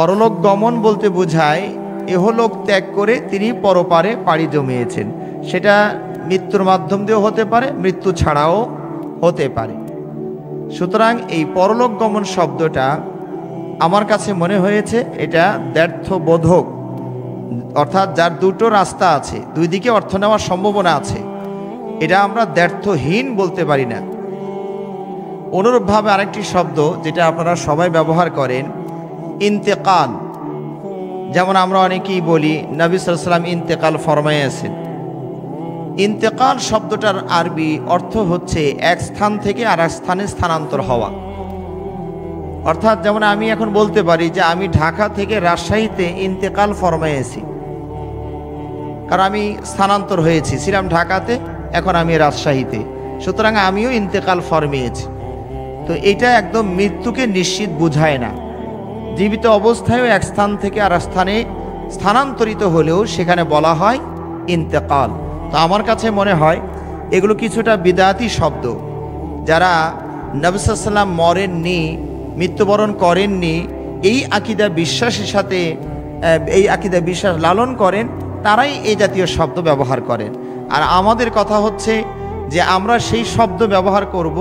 পরলোক গমন বলতে বোঝায় এহলোক ত্যাগ করে তিনি পরপারে পাড়ি জমিয়েছেন। সেটা মৃত্যুর মাধ্যম দিয়েও হতে পারে, মৃত্যু ছাড়াও হতে পারে। সুতরাং এই পরলোক গমন শব্দটা আমার কাছে মনে হয়েছে এটা দ্ব্যর্থবোধক, অর্থাৎ যার দুটো রাস্তা আছে, দুই দিকে অর্থ নেওয়ার সম্ভাবনা আছে, এটা আমরা দ্ব্যর্থহীন বলতে পারি না। অনুরূপভাবে আরেকটি শব্দ যেটা আপনারা সবাই ব্যবহার করেন, ইন্তেকাল। যেমন আমরা অনেকেই বলি নবী সাল্লাল্লাহু আলাইহি ওয়াসাল্লাম ইন্তেকাল ফরমাইয়াছেন। ইন্তেকাল শব্দটার আরবি অর্থ হচ্ছে এক স্থান থেকে আর এক স্থানে স্থানান্তর হওয়া। অর্থাৎ যেমন আমি এখন বলতে পারি যে আমি ঢাকা থেকে রাজশাহীতে ইন্তেকাল ফরমাইয়াছি, কারণ আমি স্থানান্তর হয়েছি, ছিলাম ঢাকাতে, এখন আমি রাজশাহীতে, সুতরাং আমিও ইন্তেকাল ফরমিয়েছি। তো এটা একদম মৃত্যুকে নিশ্চিত বুঝায় না। জীবিত অবস্থায়ও এক স্থান থেকে আর স্থানে স্থানান্তরিত হলেও সেখানে বলা হয় ইন্তেকাল। তো আমার কাছে মনে হয় এগুলো কিছুটা বিদআতি শব্দ। যারা নবী সাল্লাল্লাহু আলাইহি ওয়াসাল্লাম মরেননি, মৃত্যুবরণ করেননি, এই আকীদা বিশ্বাসের সাথে এই আকীদা বিশ্বাস লালন করেন, তারাই এই জাতীয় শব্দ ব্যবহার করেন। আর আমাদের কথা হচ্ছে যে আমরা সেই শব্দ ব্যবহার করব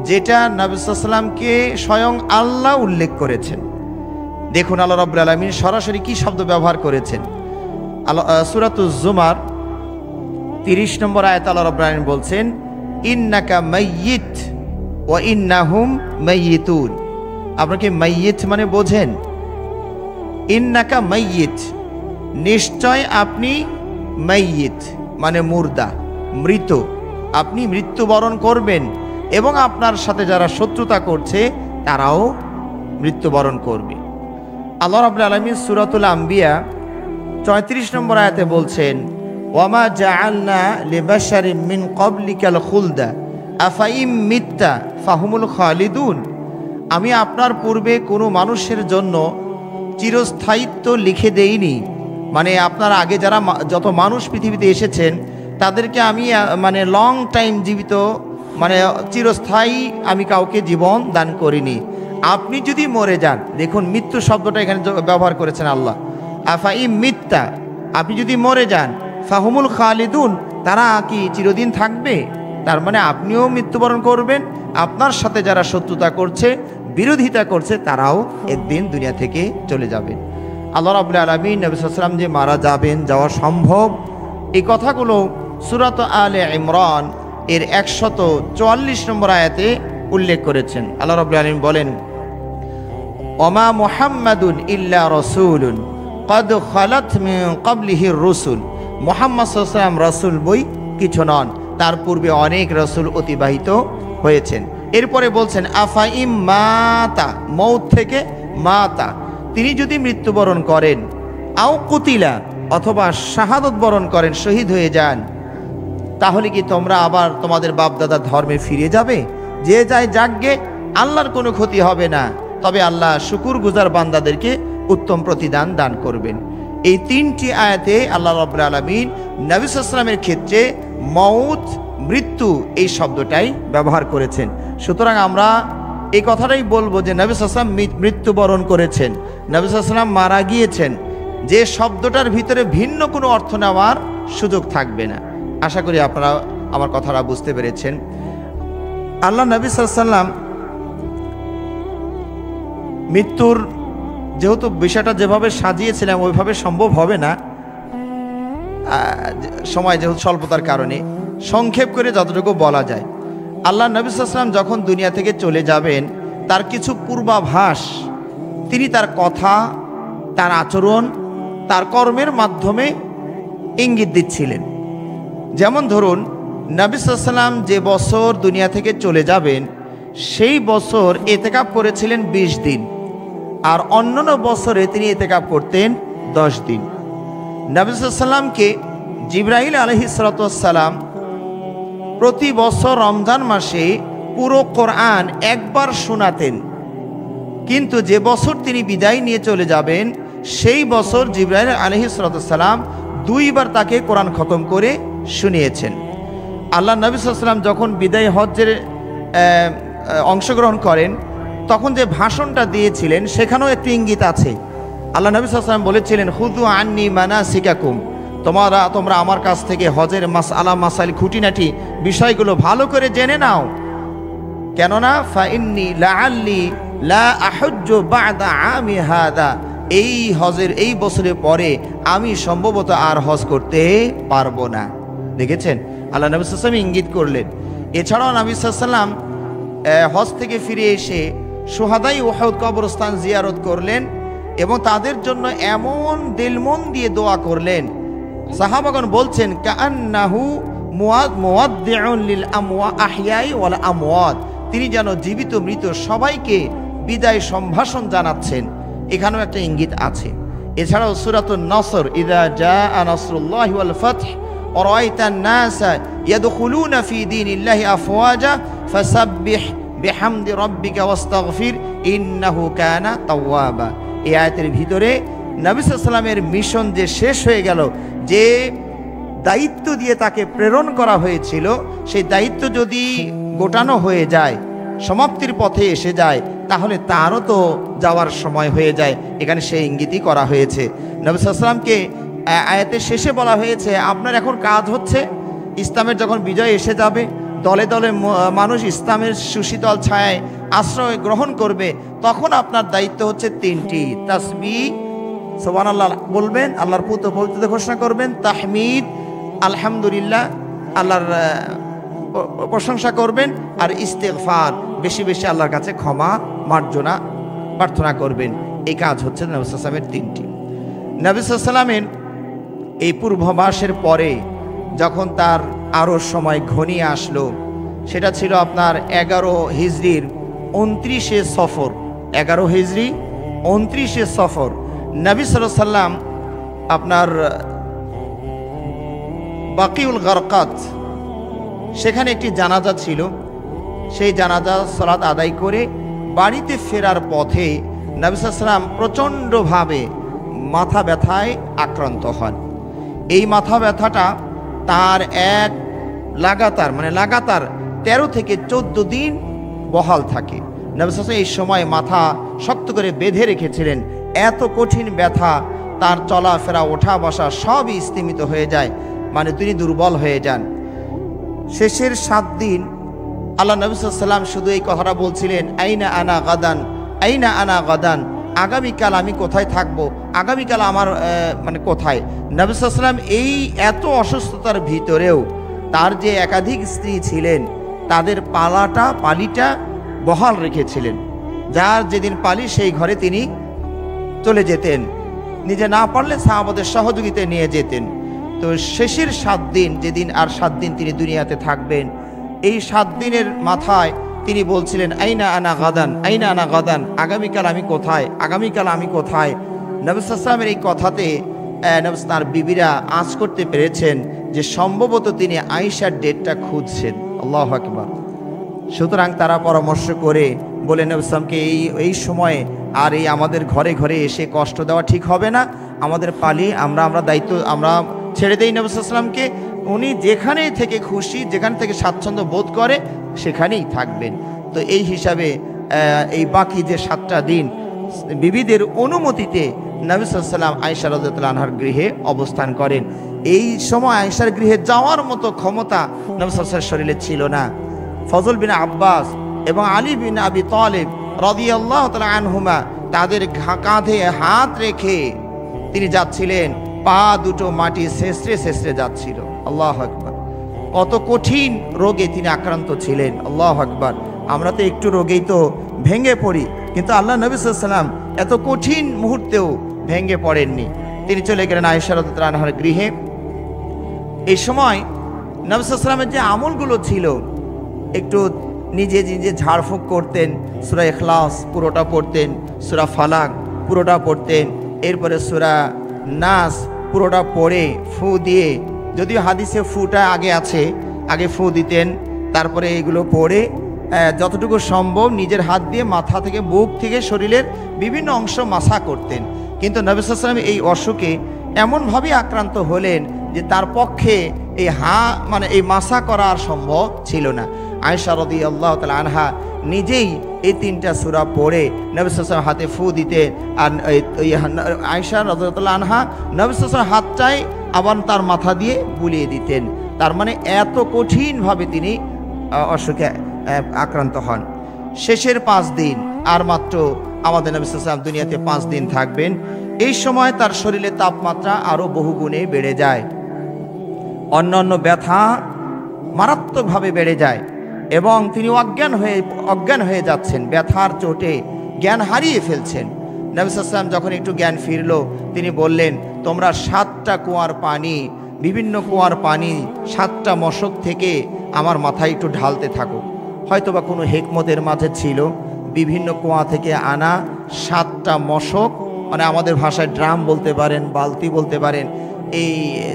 যেটা নবী সাল্লাল্লাহু আলাইহি ওয়াসাল্লামকে স্বয়ং আল্লাহ উল্লেখ করেছেন। দেখুন আল্লাহ রাব্বুল আলামিন সরাসরি কি শব্দ ব্যবহার করেছেন। সূরাতুজ জুমার 30 নম্বর আয়াতে আল্লাহ রাব্বুল আলামিন বলছেন, ইন্নাকা মাইয়িত ওয়া ইন্নাহুম মাইয়িতুন। আপনারা কি মাইয়িত মানে বোঝেন? ইন্নাকা মাইয়িত, নিশ্চয় আপনি, মাইয়িত মানে মুর্দা, মৃত, আপনি মৃত্যুবরণ করবেন এবং আপনার সাথে যারা শত্রুতা করছে তারাও মৃত্যুবরণ করবে। আল্লাহ রাব্বুল আলামিন সূরাতুল আম্বিয়া 34 নম্বর আয়াতে বলছেন, ওয়ামা জাআলনা লিবাশারিন মিন ক্বাবলিকাল খুলদা আফাইম মিত্তা ফাহুমুল খালিদুন। আমি আপনার পূর্বে কোনো মানুষের জন্য চিরস্থায়িত্ব লিখে দেইনি, মানে আপনার আগে যারা যত মানুষ পৃথিবীতে এসেছেন তাদেরকে আমি মানে লং টাইম জীবিত, মানে চিরস্থায়ী আমি কাউকে জীবন দান করিনি। আপনি যদি মরে যান, দেখুন মৃত্যু শব্দটা এখানে ব্যবহার করেছেন আল্লাহ, আফাইম মিত্তা, আপনি যদি মরে যান, ফাহুমুল খালিদুন, তারা কি চিরদিন থাকবে? তার মানে আপনিও মৃত্যুবরণ করবেন, আপনার সাথে যারা শত্রুতা করছে, বিরোধিতা করছে, তারাও একদিন দুনিয়া থেকে চলে যাবেন। আল্লাহ রাব্বুল আলামিন নবী সাল্লাল্লাহু আলাইহি ওয়াসাল্লাম যে মারা যাবেন, যাওয়া সম্ভব, এই কথাগুলো সূরাত আলে ইমরান এর 144 নম্বর আয়াতে উল্লেখ করেছেন। আল্লাহ রাব্বুল আলামিন বলেন, ওমা মুহাম্মাদুন ইল্লা রাসূলুন ক্বাদ খালাত মিন ক্বাবলিহির রাসূল। মুহাম্মদ সাল্লাল্লাহু আলাইহি ওয়াসাল্লাম রাসূল বই কিছু নন, তার পূর্বে অনেক রাসূল অতিবাহিত হয়েছেন। এরপরে বলছেন আফা ইম মাতা, মৌত থেকে মাতা, তিনি যদি মৃত্যুবরণ করেন, আও কুতিলা, অথবা শাহাদত বরণ করেন, শহীদ হয়ে যান, তাহলে কি তোমরা আবার তোমাদের বাপদাদার ধর্মে ফিরে যাবে? যে যায় যাকগে, আল্লাহর কোনো ক্ষতি হবে না, তবে আল্লাহ শুকুর গুজার বান্দাদেরকে উত্তম প্রতিদান দান করবেন। এই 3টি আয়াতে আল্লাহ রাব্বুল আলামিন নবী সাল্লাল্লাহু আলাইহি ওয়াসাল্লামের ক্ষেত্রে মউত, মৃত্যু এই শব্দটাই ব্যবহার করেছেন। সুতরাং আমরা এই কথাটাই বলবো যে নবী সাল্লাল্লাহু আলাইহি ওয়াসাল্লাম মৃত্যুবরণ করেছেন, নবী সাল্লাল্লাহু আলাইহি ওয়াসাল্লাম মারা গিয়েছেন, যে শব্দটার ভিতরে ভিন্ন কোনো অর্থ নেওয়ার সুযোগ থাকবে না। আশা করি আপনারা আমার কথাটা বুঝতে পেরেছেন। আল্লাহ নবী সাল্লাল্লাহু আলাইহি ওয়াসাল্লাম মৃত্যুর যেহেতু বিষয়টা যেভাবে সাজিয়েছিলাম ওইভাবে সম্ভব হবে না, সময় যেহেতু স্বল্পতার কারণে সংক্ষেপ করে যতটুকু বলা যায়। আল্লাহ নবী সাল্লাল্লাহু আলাইহি ওয়াসাল্লাম যখন দুনিয়া থেকে চলে যাবেন, তার কিছু পূর্বাভাস তিনি তার কথা, তার আচরণ, তার কর্মের মাধ্যমে ইঙ্গিত দিচ্ছিলেন। যেমন ধরুন, নবী সাল্লাল্লাহু আলাইহি ওয়াসাল্লাম যে বছর দুনিয়া থেকে চলে যাবেন সেই বছর ইতিকাফ করেছিলেন 20 দিন, আর অন্যান্য বছরে তিনি ইতিকাফ করতেন 10 দিন। নবী সাল্লাল্লাহু আলাইহি ওয়াসাল্লামকে জিবরাইল আলাইহিস সালাতু ওয়াস সালাম প্রতি বছর রমজান মাসে পুরো কোরআন একবার শোনাতেন, কিন্তু যে বছর তিনি বিদায় নিয়ে চলে যাবেন সেই বছর জিবরাইল আলাইহিস সালাতু ওয়াস সালাম 2 বার তাকে কোরআন খতম করে শুনিয়েছেন। আল্লাহ নবী সাল্লাল্লাহু আলাইহি ওয়াসাল্লাম যখন বিদায় হজ্জের অংশগ্রহণ করেন তখন যে ভাষণটা দিয়েছিলেন সেখানেও একটি ইঙ্গিত আছে আল্লাহ নবী সাল্লাল্লাহু আলাইহি ওয়াসাল্লাম বলেছিলেন, খুযু আন্নী মানাসিকাকুম, তোমরা আমার কাছ থেকে হজের মাসআলা মাসাইল খুঁটিনাটি বিষয়গুলো ভালো করে জেনে নাও। কেননা ফাইন্নী লাআল্লি লা আহুজ্জু বা'দা আমি হাদা, এই হজের এই বছরের পরে আমি সম্ভবত আর হজ করতে পারবো না। দেখেছেন, আল্লাহ নবী সাল্লাল্লাহু আলাইহি ওয়াসাল্লাম ইঙ্গিত করলেন। এছাড়াও নবী সাল্লাল্লাহু আলাইহি ওয়াসাল্লাম হজ থেকে ফিরে এসে শুহাদায়ে উহুদ কবরস্থান জিয়ারত করলেন এবং তাদের জন্য এমন দিলমন দিয়ে দোয়া করলেন, সাহাবাগণ বলছেন কাআন্নাহু মুওয়াদ্দিউন লিল আহইয়াই ওয়াল আমওয়াত, তিনি যেন জীবিত মৃত সবাইকে বিদায় সম্ভাষণ জানাচ্ছেন। এখানেও একটা ইঙ্গিত আছে। এছাড়াও সূরাতুন নসর, ইযা জাআ নাসরুল্লাহি ওয়াল ফাতহ ওয়া রাআইতান নাসা ইয়াদখুলুনা ফি দীনিল্লাহি আফওয়াজা ফাসাব্বিহ বিহামদি রাব্বিকা ওয়াস্তাগফির ইন্নাহু কানা তাওয়াবা। এই আয়াতের ভিতরে নবী সাল্লাল্লাহু আলাইহি ওয়াসাল্লামের মিশন যে শেষ হয়ে গেল, যে দায়িত্ব দিয়ে তাকে প্রেরণ করা হয়েছিল, সেই দায়িত্ব যদি গোটানো হয়ে যায়, সমাপ্তির পথে এসে যায়, তাহলে তারও তো যাওয়ার সময় হয়ে যায়। এখানে সেই ইঙ্গিতই করা হয়েছে। নবী সাল্লাল্লাহু আলাইহি ওয়াসাল্লামকে আয়াতের শেষে বলা হয়েছে, আপনার এখন কাজ হচ্ছে ইসলামের যখন বিজয় এসে যাবে, দলে দলে মানুষ ইসলামের সুশীতল ছায়ায় আশ্রয় গ্রহণ করবে, তখন আপনার দায়িত্ব হচ্ছে তিনটি। তাসবিহ, সুবহানাল্লাহ বলবেন, আল্লাহর পবিত্রতা ঘোষণা করবেন, তাহমিদ, আলহামদুলিল্লাহ, আল্লাহর প্রশংসা করবেন, আর ইস্তেগফার, বেশি বেশি আল্লাহর কাছে ক্ষমা মার্জনা প্রার্থনা করবেন। এই কাজ হচ্ছে নবী সাল্লাল্লাহু আলাইহি ওয়াসাল্লামের তিনটি। নবী সাল্লাল্লাহু আলাইহি ওয়াসাল্লামের এই পূর্বাভাসের পরে যখন তার আরও সময় ঘনিয়ে আসলো, সেটা ছিল আপনার 11 হিজরির 29শে সফর। 11 হিজরি 29শে সফর নবী সাল্লাল্লাহু আলাইহি ওয়াসাল্লাম আপনার বাকিউল গারকাত, সেখানে একটি জানাজা ছিল। সেই জানাজা সালাত আদায় করে বাড়িতে ফেরার পথে নবী সাল্লাল্লাহু আলাইহি ওয়াসাল্লাম প্রচণ্ডভাবে মাথা ব্যথায় আক্রান্ত হন। এই মাথা ব্যথাটা তার লাগাতার 13 থেকে 14 দিন বহাল থাকে। নবী সাল্লাল্লাহু আলাইহি ওয়াসাল্লাম এই সময় মাথা শক্ত করে বেঁধে রেখেছিলেন। এত কঠিন ব্যথা, তার চলাফেরা ওঠা বসা সবই স্তিমিত হয়ে যায়, মানে তিনি দুর্বল হয়ে যান। শেষের 7 দিন আল্লাহ নবী সাল্লাল্লাহু আলাইহি ওয়াসাল্লাম শুধু এই কথাটা বলছিলেন, আইনা আনা গাদান, আইনা আনা গাদান, আগামীকাল আমি কোথায় থাকবো, আগামীকাল আমার কোথায়। নবী সাল্লাল্লাহু আলাইহি ওয়াসাল্লাম এই এত অসুস্থতার ভিতরেও তার যে একাধিক স্ত্রী ছিলেন, তাদের পালিটা বহাল রেখেছিলেন। যার যেদিন পালি সেই ঘরে তিনি চলে যেতেন, নিজে না পারলে সাহাবাদের সহযোগিতায় নিয়ে যেতেন। তো শেষের 7 দিন, যেদিন আর 7 দিন তিনি দুনিয়াতে থাকবেন, এই 7 দিনের মাথায় তিনি বলছিলেন, আইনা আনা গাদান, আইনা আনা গাদান, আগামীকাল আমি কোথায়, আগামীকাল আমি কোথায়। নবী সাল্লাল্লাহু আলাইহি ওয়াসাল্লামের এই কথাতে তার বিবিরা আঁচ করতে পেরেছেন যে সম্ভবত তিনি আয়েশার ডেটটা খুঁজছেন। আল্লাহু আকবার। সুতরাং তারা পরামর্শ করে বলে, নবী সাল্লাল্লাহু আলাইহি ওয়াসাল্লামকে এই সময়ে আর এই আমাদের ঘরে ঘরে এসে কষ্ট দেওয়া ঠিক হবে না, আমাদের পালি আমরা দায়িত্ব আমরা ছেড়ে দেই নবী সাল্লাল্লাহু আলাইহি ওয়াসাল্লামকে। উনি যেখানে থেকে খুশি, যেখান থেকে স্বাচ্ছন্দ্য বোধ করে সেখানেই থাকবেন। তো এই হিসাবে এই বাকি যে 7টা দিন বিবিদের অনুমতিতে নবী সাল্লাল্লাহু আলাইহি ওয়াসাল্লাম আয়েশা রাদিয়াল্লাহু আনহার গৃহে অবস্থান করেন। এই সময় আয়েশার গৃহে যাওয়ার মতো ক্ষমতা নবী সাল্লাল্লাহু আলাইহি ওয়াসাল্লামের শরীরে ছিল না। ফজল বিন আব্বাস এবং আলী বিন আবি তালিব রাদিয়াল্লাহু তাআলা আনহুমা তাদের কাঁধে হাত রেখে তিনি যাচ্ছিলেন, পা দুটো মাটি শেষরে যাচ্ছিল। আল্লাহু আকবার। কত কঠিন রোগে তিনি আক্রান্ত ছিলেন। আল্লাহু আকবার। আমরা তো একটু রোগেই তো ভেঙে পড়ি, কিন্তু আল্লাহ নবী সাল্লাল্লাহু আলাইহি ওয়াসাল্লাম এত কঠিন মুহূর্তেও ভেঙে পড়েননি। তিনি চলে গেলেন আয়েশা রাদিয়াল্লাহু আনহার গৃহে। এই সময় নবী সাল্লাল্লাহু আলাইহি ওয়াসাল্লামের যে আমলগুলো ছিল, একটু নিজে নিজে ঝাড়ফুঁক করতেন, সূরা ইখলাস পুরোটা পড়তেন, সূরা ফালাক পুরোটা পড়তেন, এরপরে সূরা নাস পুরোটা পড়ে ফু দিয়ে, যদিও হাদিসে ফুটা আগে আছে, আগে ফু দিতেন, তারপরে এগুলো পড়ে যতটুকু সম্ভব নিজের হাত দিয়ে মাথা থেকে, বুক থেকে, শরীরের বিভিন্ন অংশ মাসা করতেন। কিন্তু নবী সাল্লাল্লাহু আলাইহি ওয়াসাল্লাম এই অসুখে এমনভাবে আক্রান্ত হলেন যে তার পক্ষে এই এই মাসা করা আর সম্ভব ছিল না। আয়েশা রাদিয়াল্লাহু তাআলা আনহা নিজেই এই 3টা সূরা পড়ে নবী সাল্লাল্লাহু আলাইহি ওয়াসাল্লাম হাতে ফু দিতেন। আর আয়েশা রাদিয়াল্লাহু আনহা নবী সাল্লাল্লাহু আলাইহি ওয়াসাল্লাম হাতটাই আবার তার মাথা দিয়ে বুলিয়ে দিতেন। তার মানে এত কঠিনভাবে তিনি অসুখে আক্রান্ত হন। শেষের 5 দিন, আর মাত্র আমাদের নবী সাল্লাল্লাহু আলাইহি ওয়াসাল্লাম দুনিয়াতে 5 দিন থাকবেন। এই সময় তার শরীরে তাপমাত্রা আরও বহু গুণে বেড়ে যায়, অন্যান্য ব্যথা মারাত্মকভাবে বেড়ে যায় এবং তিনি অজ্ঞান হয়ে যাচ্ছেন, ব্যথার চোটে জ্ঞান হারিয়ে ফেলছেন। নবী সাল্লাল্লাহু আলাইহি ওয়াসাল্লাম যখন একটু জ্ঞান ফিরল, তিনি বললেন, তোমরা 7টা কুয়ার পানি, বিভিন্ন কুয়ার পানি 7টা মশক থেকে আমার মাথায় একটু ঢালতে থাকো। হয়তোবা কোনো হিকমতের মাঝে ছিল, বিভিন্ন কুয়া থেকে আনা 7টা মশক, মানে আমাদের ভাষায় ড্রাম বলতে পারেন, বালতি বলতে পারেন, এই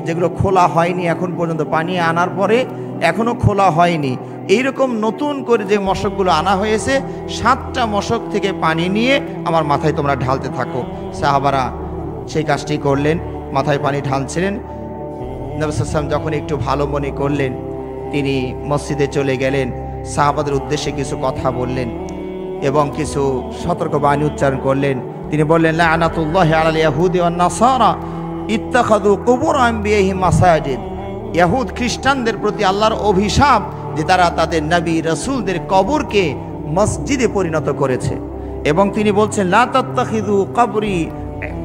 যেগুলো খোলা হয়নি এখন পর্যন্ত, পানি আনার পরে এখনও খোলা হয়নি, এইরকম নতুন করে যে মশকগুলো আনা হয়েছে, 7টা মশক থেকে পানি নিয়ে আমার মাথায় তোমরা ঢালতে থাকো। সাহাবারা সেই কাজটি করলেন, মাথায় পানি ঢালছিলেন। নবী সাল্লাল্লাহু আলাইহি ওয়াসাল্লাম যখন একটু ভালো মনে করলেন, তিনি মসজিদে চলে গেলেন, সাহাবাদের উদ্দেশ্যে কিছু কথা বললেন এবং কিছু সতর্কবাণী উচ্চারণ করলেন। তিনি বললেন, লা'নাতুল্লাহি আলাল ইয়াহুদি ওয়ান নাসারা ইত্তাখাযু কুবুর আনবিয়াহিম মাসাজিদ। ইহুদ খ্রিস্টানদের প্রতি আল্লাহর অভিশাপ যে তারা তাদের নবী রাসূলদের কবরকে মসজিদে পরিণত করেছে। এবং তিনি বলছেন, লা তাত্তাখিযু কবরি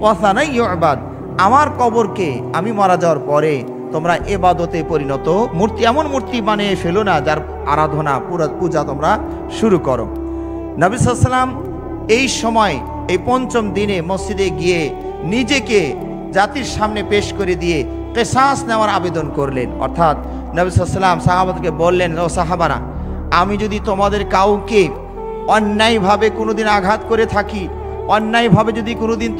ওয়াসানান ইউবাদ। আমার কবরকে আমি মারা যাওয়ার পরে তোমরা ইবাদতে পরিণত মূর্তি, এমন মূর্তি বানিয়ে ফেলো না যার আরাধনা পূজা তোমরা শুরু করো। নবী সাল্লাল্লাহু আলাইহি ওয়াসাল্লাম এই সময় এই 5ম দিনে মসজিদে গিয়ে নিজেকে জাতির সামনে পেশ করে দিয়ে কিসাস নেওয়ার আবেদন করলেন। অর্থাৎ নবী সাল্লাল্লাহু আলাইহি ওয়াসাল্লাম সাহাবাদেরকে বললেন, ও সাহাবারা, আমি যদি তোমাদের কাউকে অন্যায়ভাবে কোনোদিন আঘাত করে থাকি, অন্যায়ভাবে যদি কোনোদিন